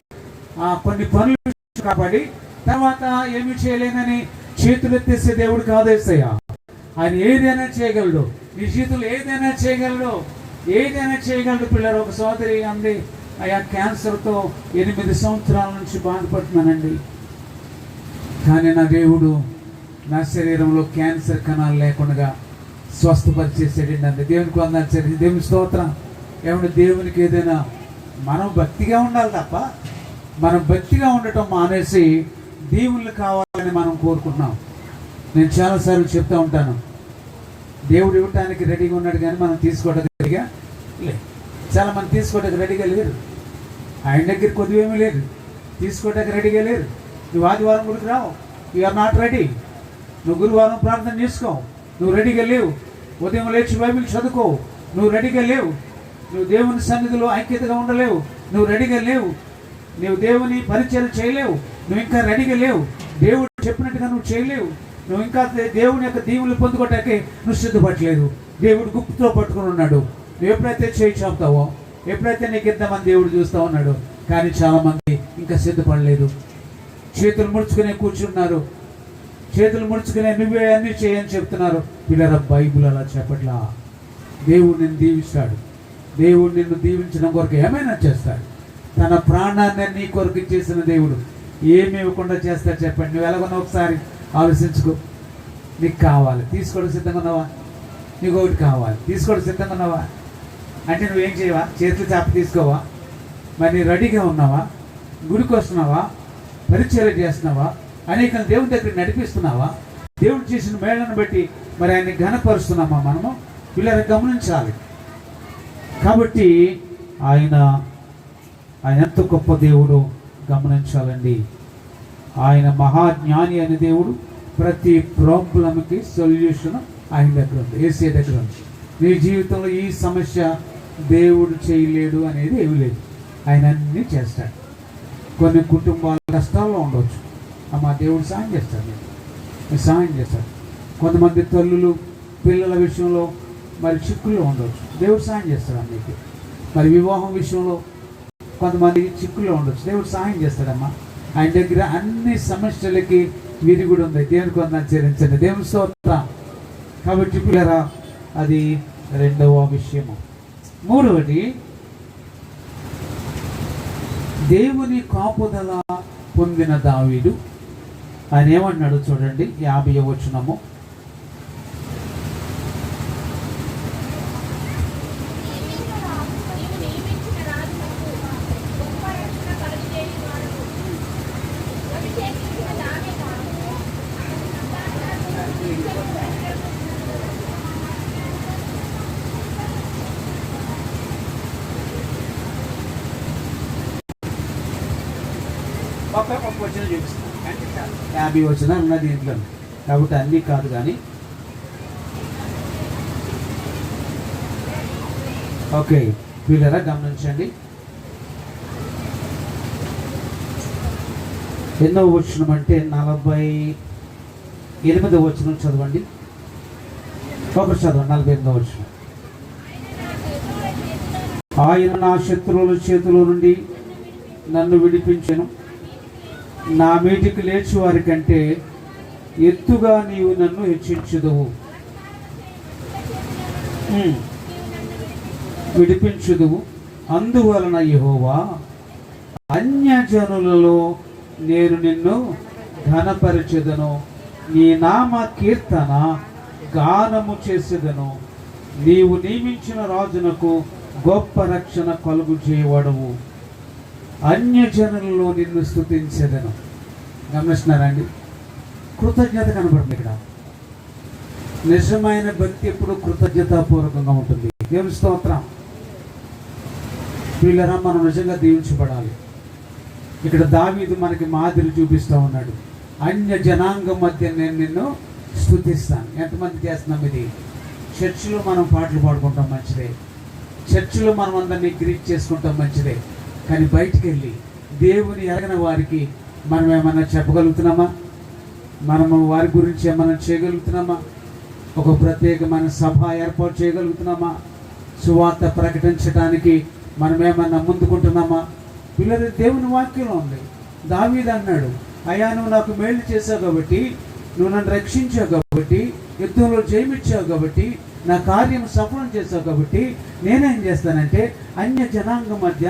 కొన్ని పనులు కాపాడి తర్వాత ఏమి చేయలేనని చేతులు ఎత్తేసే దేవుడు కాదేసయ్యా. ఆయన ఏదైనా చేయగలడు, నీ జీవితంలో ఏదైనా చేయగలడు, ఏదైనా చేయగలడు. పిల్లలు ఒక సోదరి అంది, అయ్యా క్యాన్సర్తో 8 సంవత్సరాల నుంచి బాధపడుతున్నానండి, కానీ నా దేవుడు నా శరీరంలో క్యాన్సర్ కణాలు లేకుండా స్వస్థపరిచేసాడండి అంది. దేవునికి వందనాలు సరే, దేవుని స్తోత్రం. ఏమంటే దేవునికి ఏదైనా మనం భక్తిగా ఉండాలి తప్ప మనం భక్తిగా ఉండటం మానేసి దేవుళ్ళు కావాలని మనం కోరుకుంటున్నాం. నేను చాలాసార్లు చెప్తూ ఉంటాను, దేవుడు ఇవ్వటానికి రెడీగా ఉన్నాడు కానీ మనం తీసుకోవడానికి రెడీగా లేదు. చాలామంది తీసుకోవడానికి రెడీగా లేరు, ఆయన దగ్గర కొద్దివేమీ లేదు, తీసుకోవడానికి రెడీగా లేరు. నువ్వు ఆదివారం గుడికి రావు, యు ఆర్ నాట్ రెడీ. నువ్వు గురువారం ప్రార్థన చేసుకో, నువ్వు రెడీగా లేవు. ఉదయం లేచి బైబిల్ చదువుకో, నువ్వు రెడీగా లేవు. నువ్వు దేవుని సన్నిధిలో ఐక్యతగా ఉండలేవు, నువ్వు రెడీగా లేవు. నువ్వు దేవుని పరిచయం చేయలేవు, నువ్వు ఇంకా రెడీగా లేవు. దేవుడు చెప్పినట్టుగా నువ్వు చేయలేవు. నువ్వు ఇంకా దేవుని యొక్క దీవులు పొందుకోవటానికి నువ్వు సిద్ధపడలేదు. దేవుడు గుప్తుతో పట్టుకుని ఉన్నాడు. నువ్వు ఎప్పుడైతే చేయి చాపుతావో, ఎప్పుడైతే నీకు ఎంతమంది దేవుడు చూస్తూ ఉన్నాడు, కానీ చాలామంది ఇంకా సిద్ధపడలేదు. చేతులు ముడుచుకునే కూర్చున్నారు, చేతులు ముడుచుకునే నువ్వే అన్నీ చేయని చెప్తున్నారు. పిల్లల బైబుల్ అలా చెప్పట్లా. దేవుడు నిన్ను దీవిస్తాడు. దేవుడు నిన్ను దీవించడం కొరకు ఏమైనా చేస్తాడు. తన ప్రాణాన్ని నీ కొరకు ఇచ్చేసిన దేవుడు ఏమి ఇవ్వకుండా చేస్తాడు చెప్పండి. నువ్వు ఎలాగొన్నా ఒకసారి ఆలోచించుకో. నీకు కావాలి, తీసుకోవడం సిద్ధంగా ఉన్నావా? నీకు ఒకటి కావాలి, తీసుకోవడం సిద్ధంగా ఉన్నావా? అంటే నువ్వేం చేయవా? చేతులు చాప తీసుకోవా? మరి నీ రెడీగా ఉన్నావా? గుడికి వస్తున్నావా? పరిచయం చేస్తున్నావా? అనేక దేవుని దగ్గర నడిపిస్తున్నావా? దేవుడు చేసిన మేళను బట్టి మరి ఆయన్ని ఘనపరుస్తున్నామా మనము? పిల్లలు గమనించాలి. కాబట్టి ఆయన ఎంత గొప్ప దేవుడు గమనించాలండి. ఆయన మహాజ్ఞాని అనే దేవుడు. ప్రతి ప్రాబ్లంకి సొల్యూషన్ ఆయన దగ్గర ఉంది, ఏసీ దగ్గర ఉంది. నీ జీవితంలో ఈ సమస్య దేవుడు చేయలేడు అనేది ఏమి లేదు, ఆయన అన్నీ చేస్తాడు. కొన్ని కుటుంబాల కష్టాల్లో ఉండవచ్చు, అమ్మా దేవుడు సాయం చేస్తాడు, మీరు సాయం చేస్తాడు. కొంతమంది తల్లులు పిల్లల విషయంలో మరి చిక్కుల్లో ఉండవచ్చు, దేవుడు సాయం చేస్తాడు మీకు. మరి వివాహం విషయంలో కొంతమంది చిక్కుల్లో ఉండొచ్చు, దేవుడు సాయం చేస్తాడమ్మా. ఆయన దగ్గర అన్ని సమస్యలకి విరుగుడు ఉంది. దేవునికి వందనాలు చెల్లించండి, దేవుని స్తోత్రం. కాబట్టి పిల్లరా, అది రెండవ విషయము. మూడవది, దేవుని కాపుదల పొందిన దావీదు. ఆయన ఏమన్నాడు చూడండి, 50వ వచనము. ఒక వచనం చూపిస్తాను, 50 వచనాలు ఉన్నది దీంట్లో, కాబట్టి అన్నీ కాదు. కానీ ఓకే పిల్లరా గమనించండి, ఎన్నో వచనం అంటే 48వ వచనం చదవండి. ఒకరు చదవండి. 48వ వచనం. ఆయన నా శత్రువుల చేతిలో నుండి నన్ను విడిపించెను. నా మీటికి లేచి వారి కంటే ఎత్తుగా నీవు నన్ను హెచ్చించుదువు, విడిపించుదువు. అందువలన యెహోవా అన్యజనులలో నేను నిన్ను ఘనపరచెదను, నీ నామ కీర్తన గానము చేసేదను. నీవు నియమించిన రాజునకు గొప్ప రక్షణ కలుగు చేయవడవు. అన్యజనులలో నిన్ను స్తుతించెదను. గమనిస్తున్నారండి? కృతజ్ఞత కనబడుతుంది ఇక్కడ. నిజమైన భక్తి ఎప్పుడు కృతజ్ఞతాపూర్వకంగా ఉంటుంది. దేవుని స్తోత్రం. వీళ్ళరా మనం నిజంగా దీవించబడాలి. ఇక్కడ దావీదు మనకి మాదిరి చూపిస్తూ ఉన్నాడు. అన్య జనాంగం మధ్య నేను నిన్ను స్తుతిస్తాను. ఎంతమంది చేస్తున్నాం ఇది? చర్చిలో మనం పాటలు పాడుకుంటాం, మంచిదే. చర్చిలో మనం అందరినీ గ్రీట్ చేసుకుంటాం, మంచిదే. కానీ బయటికి వెళ్ళి దేవుని ఎరగని వారికి మనం ఏమన్నా చెప్పగలుగుతున్నామా? మనము వారి గురించి ఏమన్నా చేయగలుగుతున్నామా? ఒక ప్రత్యేకమైన సభ ఏర్పాటు చేయగలుగుతున్నామా? సువార్త ప్రకటించడానికి మనం ఏమన్నా ముందుకుంటున్నామా? పిల్లలు, దేవుని వాక్యంలో ఉంది. దావీదు అన్నాడు, అయ్యా నువ్వు నాకు మేలు చేశావు కాబట్టి, నువ్వు నన్ను రక్షించావు కాబట్టి, యుద్ధంలో జయమిచ్చావు కాబట్టి, నా కార్యం సఫలం చేశావు కాబట్టి నేనేం చేస్తానంటే అన్య జనాంగం మధ్య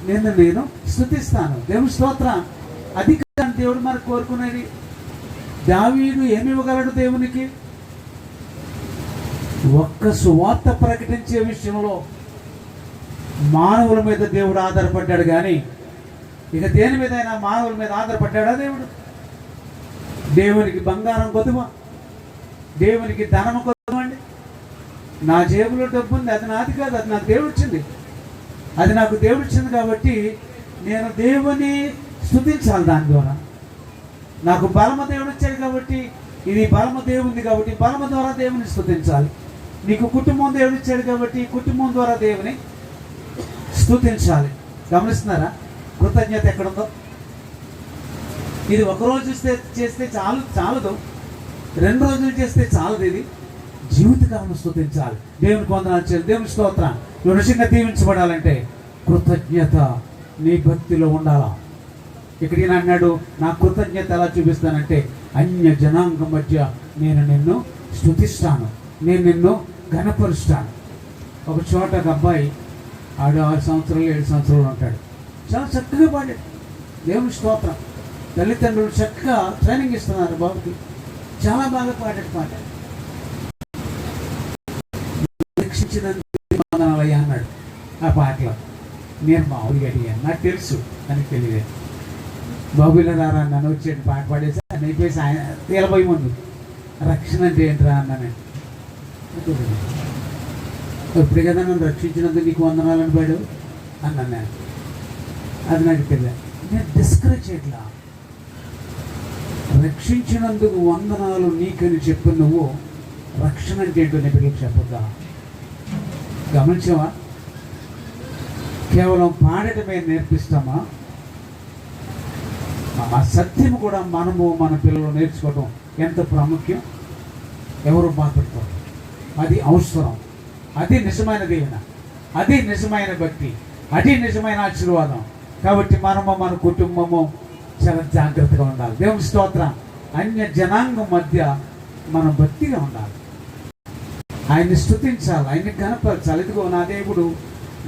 నేను స్తుతిస్తాను. దేవుని స్తోత్రం. అది కాదు దేవుడు మనకు కోరుకునేది. దావీదు ఏమి ఇవ్వగలడు దేవునికి? ఒక్క సువార్త ప్రకటించే విషయంలో మానవుల మీద దేవుడు ఆధారపడ్డాడు, కానీ ఇక దేని మీద అయినా మానవుల మీద ఆధారపడ్డాడా దేవుడు? దేవునికి బంగారం కొద్దుమా? దేవునికి ధనము కొద్దుమండి? నా జేబులో డబ్బు ఉంది, అది నాది కాదు, అది నాకు దేవుడు ఇచ్చింది. అది నాకు దేవుడు ఇచ్చింది కాబట్టి నేను దేవుని స్తుతించాలి. దాని ద్వారా నాకు బలమ దేవుడు ఇచ్చాడు కాబట్టి, ఇది బలమ దేవుంది కాబట్టి బలమ ద్వారా దేవుని స్తుతించాలి. నీకు కుటుంబం దేవుడు ఇచ్చాడు కాబట్టి కుటుంబం ద్వారా దేవుని స్తుతించాలి. గమనిస్తున్నారా? కృతజ్ఞత ఎక్కడుందో? ఇది ఒకరోజు చేస్తే చాలదు, 2 రోజులు చేస్తే చాలదు. ఇది జీవితకాలం స్తుతించాలి. దేవుని వందనాలు చేయాలి. దేవుని స్తోత్రం. నువ్వు నిజంగా దీవించబడాలంటే కృతజ్ఞత నీ భక్తిలో ఉండాలా. ఇక్కడ ఈయన అన్నాడు, నా కృతజ్ఞత ఎలా చూపిస్తానంటే అన్య జనాంగం మధ్య నేను నిన్ను స్తుతిస్తాను, నేను నిన్ను ఘనపరుస్తాను. ఒక చోట ఒక అబ్బాయి, ఆడు 6 సంవత్సరాలు 7 సంవత్సరాలు ఉంటాడు. చాలా చక్కగా పాడాడు. దేవుని స్తోత్రం. తల్లిదండ్రులు చక్కగా ట్రైనింగ్ ఇస్తున్నారు బాబుకి. చాలా బాగా పాడాడు పాట. రక్షించినందుకు వందనాలయ్యా అన్నాడు ఆ పాటలో. నేను మామూలుగా అడిగాను, నాకు తెలుసు అని తెలియదు. బాబులో రారా నన్ను వచ్చేటి పాట పాడేసి అని అయిపోయేసి ఆయన తేలబోయి ముందు రక్షణ అంటే ఏంట్రా అన్నాను. ఎప్పుడు కదా నన్ను రక్షించినందుకు నీకు వందనాలని పాడు అన్నాను నేను. అది నాకు తెలియదు. నేను డిస్కరేజ్ చేయట్లా. రక్షించినందుకు వందనాలు నీకని చెప్పు. నువ్వు రక్షణ అంటే ఏంటో నీ పిల్లలకు చెప్పొద్దా? గమనించావా? కేవలం పాడటమే నేర్పిస్తామా? ఆ సత్యం కూడా మనము మన పిల్లలు నేర్చుకోవడం ఎంత ప్రాముఖ్యం. ఎవరు బాధపడతారు? అది అవసరం. అది నిజమైన దీవెన, అది నిజమైన భక్తి, అది నిజమైన ఆశీర్వాదం. కాబట్టి మనము మన కుటుంబము చాలా జాగ్రత్తగా ఉండాలి. దేవుని స్తోత్రం. అన్య జనాంగం మధ్య మనం భక్తిగా ఉండాలి. ఆయన్ని స్తుతించాలి, ఆయన్ని కనపరచాలి. ఇదిగో నా దేవుడు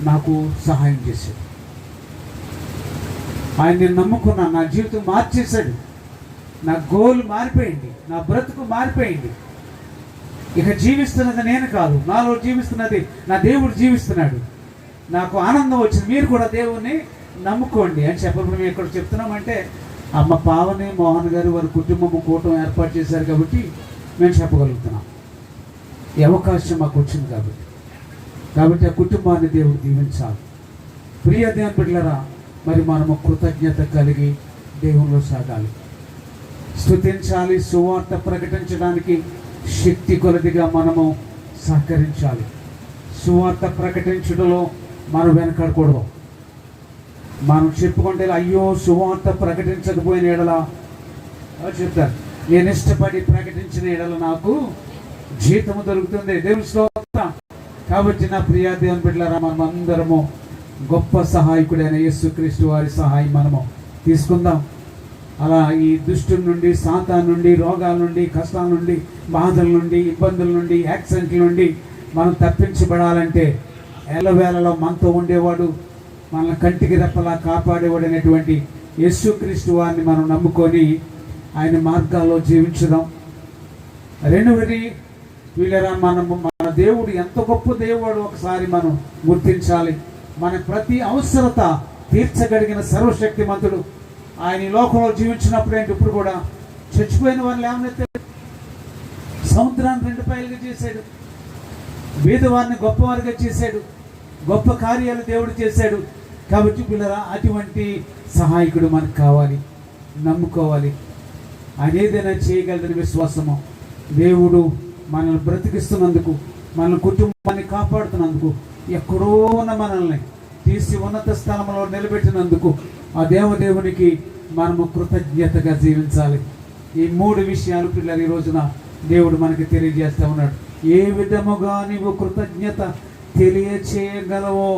నాకు సహాయం చేశాడు, ఆయన్ని నమ్ముకున్నా, నా జీవితం మార్చేశాడు, నా గోల్ మారిపోయింది, నా బ్రతుకు మారిపోయింది. ఇక జీవిస్తున్నది నేను కాదు, నాలో జీవిస్తున్నది నా దేవుడు జీవిస్తున్నాడు. నాకు ఆనందం వచ్చింది. మీరు కూడా దేవుణ్ణి నమ్ముకోండి అని చెప్పడం మేము ఎక్కడ చెప్తున్నామంటే, అమ్మ పావని మోహన్ గారు వారి కుటుంబము కూటమి ఏర్పాటు చేశారు కాబట్టి మేము చెప్పగలుగుతున్నాం. ఈ అవకాశం మాకు వచ్చింది కాబట్టి ఆ కుటుంబాన్ని దేవుడు దీవించాలి. ప్రియ దేవుని బిడ్డలారా, మరి మనము కృతజ్ఞత కలిగి దేవునిలో సాగాలి, స్తుతించాలి. సువార్త ప్రకటించడానికి శక్తి కొలదిగా మనము సహకరించాలి. సువార్త ప్రకటించడంలో మనం వెనకాడకూడదు. మనం చెప్పుకుంటే అయ్యో సువార్త ప్రకటించకపోయిన ఎడలా చెప్తారు, నేను ఇష్టపడి ప్రకటించిన ఎడల నాకు జీతము దొరుకుతుంది. దేవుని స్తోత్రం. కాబట్టి నా ప్రియ దేవుని బిడ్డలారా, మనం అందరము గొప్ప సహాయకుడైన యేసుక్రీస్తు వారి సహాయం మనము తీసుకుందాం. అలా ఈ దుష్టుల నుండి, సాతాను నుండి, రోగాల నుండి, కష్టాల నుండి, బాధల నుండి, ఇబ్బందుల నుండి, యాక్సిడెంట్ల నుండి మనం తప్పించబడాలంటే ఎల్లవేళలో మనతో ఉండేవాడు, మన కంటికి రెప్పలా కాపాడేవాడు అనేటువంటి యేసుక్రీస్తు వారిని మనం నమ్ముకొని ఆయన మార్గాల్లో జీవించుదాం. రెండవది వీళ్ళరా, మన దేవుడు ఎంత గొప్ప దేవుడు ఒకసారి మనం గుర్తించాలి. మన ప్రతి అవసరత తీర్చగలిగిన సర్వశక్తిమంతుడు. ఆయన ఈ లోకంలో జీవించినప్పుడు ఏంటి, ఇప్పుడు కూడా చచ్చిపోయిన వారిని లేవనెత్తాడు, సముద్రాన్ని 2 పాయలుగా చేశాడు, బీదవారిని గొప్పవారిగా చేశాడు, గొప్ప కార్యాలు దేవుడు చేశాడు. కాబట్టి పిల్లరా, అటువంటి సహాయకుడు మనకు కావాలి, నమ్ముకోవాలి. ఆయన ఏదైనా చేయగలదని విశ్వాసము. దేవుడు మనల్ని బ్రతికిస్తున్నందుకు, మన కుటుంబాన్ని కాపాడుతున్నందుకు, ఎక్కడో ఉన్న మనల్ని తీసి ఉన్నత స్థలంలో నిలబెట్టినందుకు ఆ దేవదేవునికి మనము కృతజ్ఞతగా జీవించాలి. ఈ 3 విషయాలు పిల్లలు ఈ రోజున దేవుడు మనకి తెలియజేస్తూ ఉన్నాడు. ఏ విధముగా నీవు కృతజ్ఞత తెలియచేయగలవో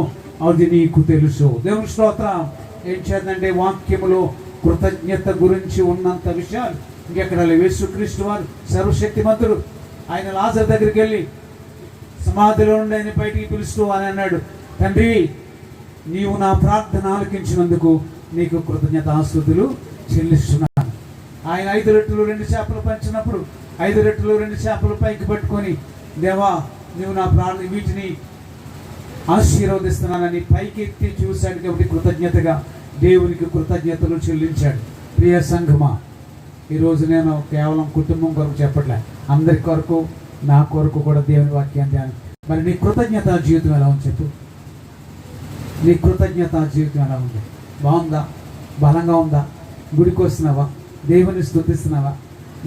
అది నీకు తెలుసు. దేవుని స్తోత్రం. ఏం చేద్దంటే వాక్యములో కృతజ్ఞత గురించి ఉన్నంత విషయాలు ఇంకెక్కడ లేవు. యేసుక్రీస్తు వారు సర్వశక్తిమంతుడు. ఆయన లాజరు దగ్గరికి వెళ్ళి సమాధిలో నుండి ఆయన బయటికి పిలుస్తూ అని అన్నాడు, తండ్రి నీవు నా ప్రార్థన ఆలకించినందుకు నీకు కృతజ్ఞతాస్తుతులు చెల్లిస్తున్నాను. ఆయన 5 రొట్టెలు 2 చేపలు పంచినప్పుడు 5 రొట్టెలు 2 చేపలు పైకి పట్టుకొని, దేవా నీవు నా ప్రార్థన వీటిని ఆశీర్వదిస్తున్నానని పైకి ఎత్తి చూశాడు. కాబట్టి కృతజ్ఞతగా దేవునికి కృతజ్ఞతలు చెల్లించాడు. ప్రియ సంఘమా, ఈరోజు నేను కేవలం కుటుంబం కొరకు చెప్పట్లే, అందరి కొరకు, నా కొరకు కూడా దేవుని వాక్యాన్ని ధ్యానం. మరి నీ కృతజ్ఞత జీవితం ఎలా ఉంది చెప్పు. నీ కృతజ్ఞత జీవితం ఎలా ఉంది? బాగుందా? బలంగా ఉందా? గుడికి వస్తున్నావా? దేవుని స్తుతిస్తున్నావా?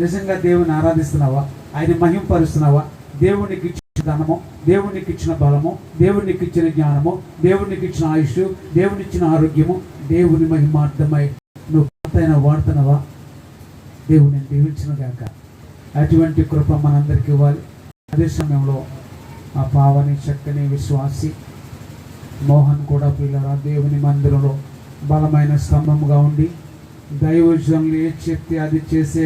నిజంగా దేవుని ఆరాధిస్తున్నావా? ఆయన మహింపరుస్తున్నావా? దేవునికి ఇచ్చిన ధనము, దేవునికి ఇచ్చిన బలము, దేవునికి ఇచ్చిన జ్ఞానము, దేవునికి ఇచ్చిన ఆయుష్, దేవుని ఇచ్చిన ఆరోగ్యము, దేవుని మహిమార్థమై నువ్వు కొత్తైన వాడుతున్నావా? దేవుని దీవించిన గాక. అటువంటి కృప మనందరికీ ఇవ్వాలి. అదే సమయంలో ఆ పావని చక్కని విశ్వాసి మోహన్ కూడా పిల్లరా దేవుని మందిరంలో బలమైన స్తంభముగా ఉండి దైవజనులు ఏ చెప్తే అది చేసే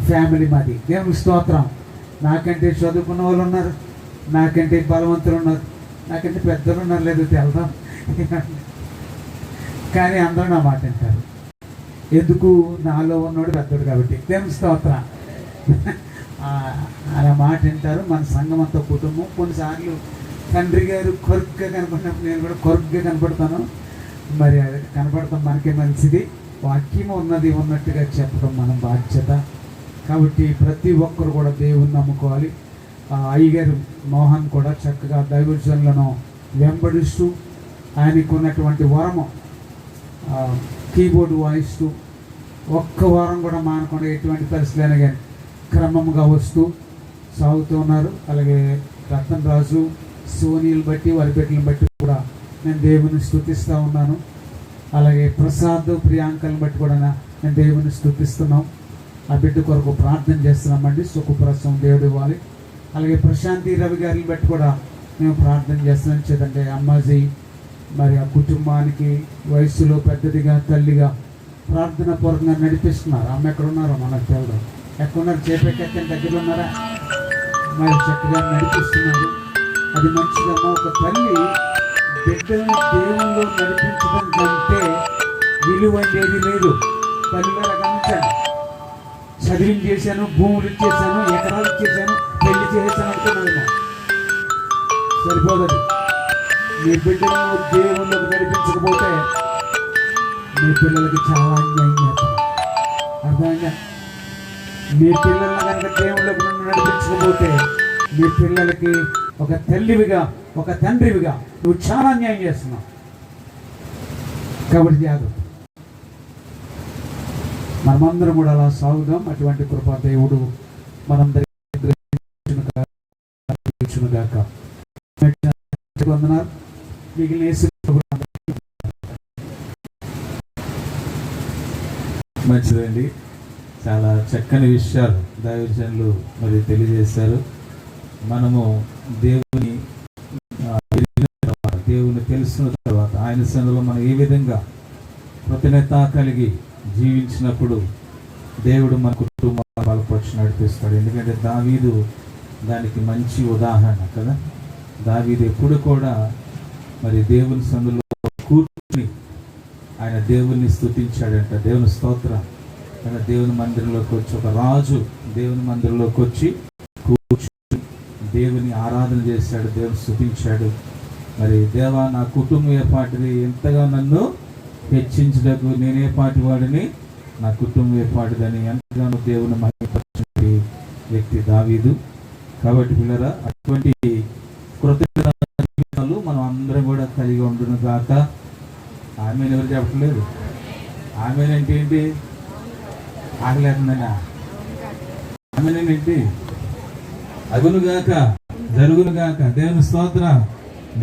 ఫ్యామిలీ మాది. దేవుని స్తోత్రం. నాకంటే చదువుకున్న వాళ్ళు ఉన్నారు, నాకంటే బలవంతులు ఉన్నారు, నాకంటే పెద్దలు ఉన్నారు, లేదు తెలదాం, కానీ అందరూ నా మాట వింటారు. ఎందుకు? నాలో ఉన్నోడు పెద్దోడు కాబట్టి. దేవుని స్తోత్రం. అలా మాట వింటారు. మన సంఘం అంతా కుటుంబం. కొన్నిసార్లు తండ్రి గారు కొరుగ్గా కనపడినప్పుడు నేను కూడా కొరుగ్గా కనపడతాను. మరి అది కనపడతాం మనకే మంచిది. వాక్యం ఉన్నది ఉన్నట్టుగా చెప్పడం మన బాధ్యత. కాబట్టి ప్రతి ఒక్కరు కూడా దేవుని నమ్ముకోవాలి. అయ్యగారు మోహన్ కూడా చక్కగా దైవజనులను వెంబడిస్తూ ఆయనకు ఉన్నటువంటి వరము కీబోర్డు వాయిస్తూ ఒక్క వారం కూడా మానకుండా ఎటువంటి పరిస్థితులైనా కానీ క్రమంగా వస్తూ సాగుతూ ఉన్నారు. అలాగే రతన్ రాజు, సోనీలు బట్టి వారి బిడ్డలను బట్టి కూడా నేను దేవుని స్తుతిస్తూ ఉన్నాను. అలాగే ప్రసాద్, ప్రియాంకలను బట్టి కూడా నేను దేవుని స్తుతిస్తున్నాం. ఆ బిడ్డ కొరకు ప్రార్థన చేస్తున్నామండి. సుఖప్రసవం దేవుడు ఇవ్వాలి. అలాగే ప్రశాంతి రవి గారిని బట్టి కూడా మేము ప్రార్థన చేస్తున్నాం. చేతంటే అమ్మాజీ మరి ఆ కుటుంబానికి వయసులో పెద్దదిగా తల్లిగా ప్రార్థన పూర్వకంగా నడిపిస్తున్నారు. అమ్మ ఎక్కడ ఉన్నారో మనకు తెలియదు. ఎక్కడున్నారు? చేపెక్కెక్కని దగ్గరలో ఉన్నారా? మరి చక్కగా నడిపిస్తున్నారు. అది మంచిదమ్మా. ఒక తల్లి బిడ్డలను దేవుల్లో నడిపించడం కంటే విలువైనది లేదు. తల్లిలో గమనించండి. చదివించేశాను, భూములు ఇచ్చేసాను, ఎకరాలు ఇచ్చేసాను, పెళ్లి చేసేసాను అనుకున్నాను, సరిపోదు. మీ బిడ్డలను దేవుళ్ళకు నడిపించకపోతే మీ పిల్లలకి చాలా అన్యాయం చేస్తారు. అర్థమైందా? మీ పిల్లలను కనుక దేవుళ్ళకు నడిపించకపోతే మీ పిల్లలకి ఒక తల్లివిగా, ఒక తండ్రివిగా నువ్వు చాలా అన్యాయం చేస్తున్నావు. కాబట్టి జాగ్రత్త. మనమందరం కూడా అలా సాగుదాం. అటువంటి కృపా దేవుడు మనందరికీ వందనాలు. మిగిలిన మంచిదండి. చాలా చక్కని విషయాలు దైవజనులు మరి తెలియజేశారు. మనము దేవుని ఎరిగిన తర్వాత, దేవుని తెలిసిన తర్వాత ఆయన సన్నిధిలో మనం ఏ విధంగా కృతజ్ఞత కలిగి జీవించినప్పుడు దేవుడు మన కుటుంబాన్ని బలపరిచి నడిపిస్తాడు. ఎందుకంటే దావీదు దానికి మంచి ఉదాహరణ కదా. దావీదు ఎప్పుడు కూడా మరి దేవుని సన్నిధిలో కూర్చుని ఆయన దేవుని స్తుతించాడంట. దేవుని స్తోత్రం. దేవుని మందిరంలోకి వచ్చి ఒక రాజు దేవుని మందిరంలోకి వచ్చి కూర్చుని దేవుని ఆరాధన చేశాడు, దేవుని స్తుతించాడు. మరి దేవా, నా కుటుంబం ఏ పాటిది, ఎంతగా నన్ను హెచ్చించడకు నేనే పాటి వాడిని, నా కుటుంబం ఏ పాటిదని ఎంతగానో దేవుని మహిమపరిచిన వ్యక్తి దావీదు. కాబట్టి పిల్లరా, అటువంటి కృతజ్ఞత జీవితాలు మనం అందరం కూడా కలిగి ఉండును గాక. ఆమెను ఎవరు చెప్పట్లేదు? ఆమెనంటే ఏంటి? ఆగలేకుండానా? ఆమెనేంటి? అగునుగాక, జరుగునుగాక. దేవుని స్తోత్ర.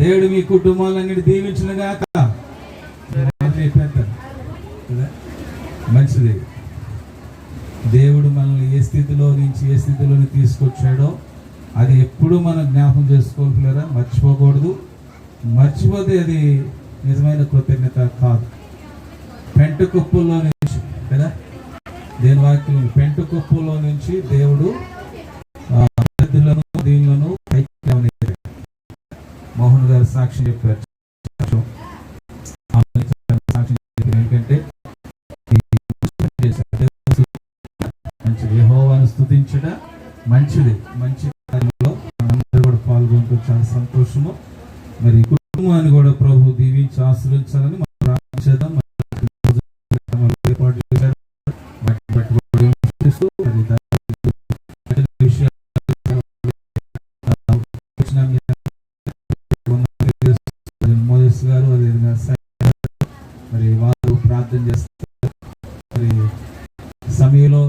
దేవుడు మీ కుటుంబాలన్నిటి దీవించునుగాక. మంచిది. దేవుడు మనల్ని ఏ స్థితిలో నుంచి ఏ స్థితిలోని తీసుకొచ్చాడో అది ఎప్పుడు మనం జ్ఞాపకం చేసుకోలేరా, మర్చిపోకూడదు. మర్చిపోతే అది నిజమైన కృతజ్ఞత కాదు. పెంట కుప్పల్లో నుంచి కదా, దేని వాక్యం, పెంట కుప్పలో నుంచి దేవుడు దీనిలను మోహన్ గారు సాక్ష్యం చెప్పారు. సాక్ష్యం చెప్పారు ఎందుకంటే మంచిది, యెహోవాను స్తుతించట మంచిది. మంచి కార్యంలో అందరూ కూడా పాల్గొంటూ చాలా సంతోషము. మరి కుటుంబాన్ని కూడా ప్రభు దీవించి ఆశీర్వదించాలని మనం ప్రార్థన చేద్దాం. ఏర్పాటు చేశారు. మోదస్ గారు అదేవిధంగా మరి వారు ప్రార్థన చేస్తారు. మరి సమయంలో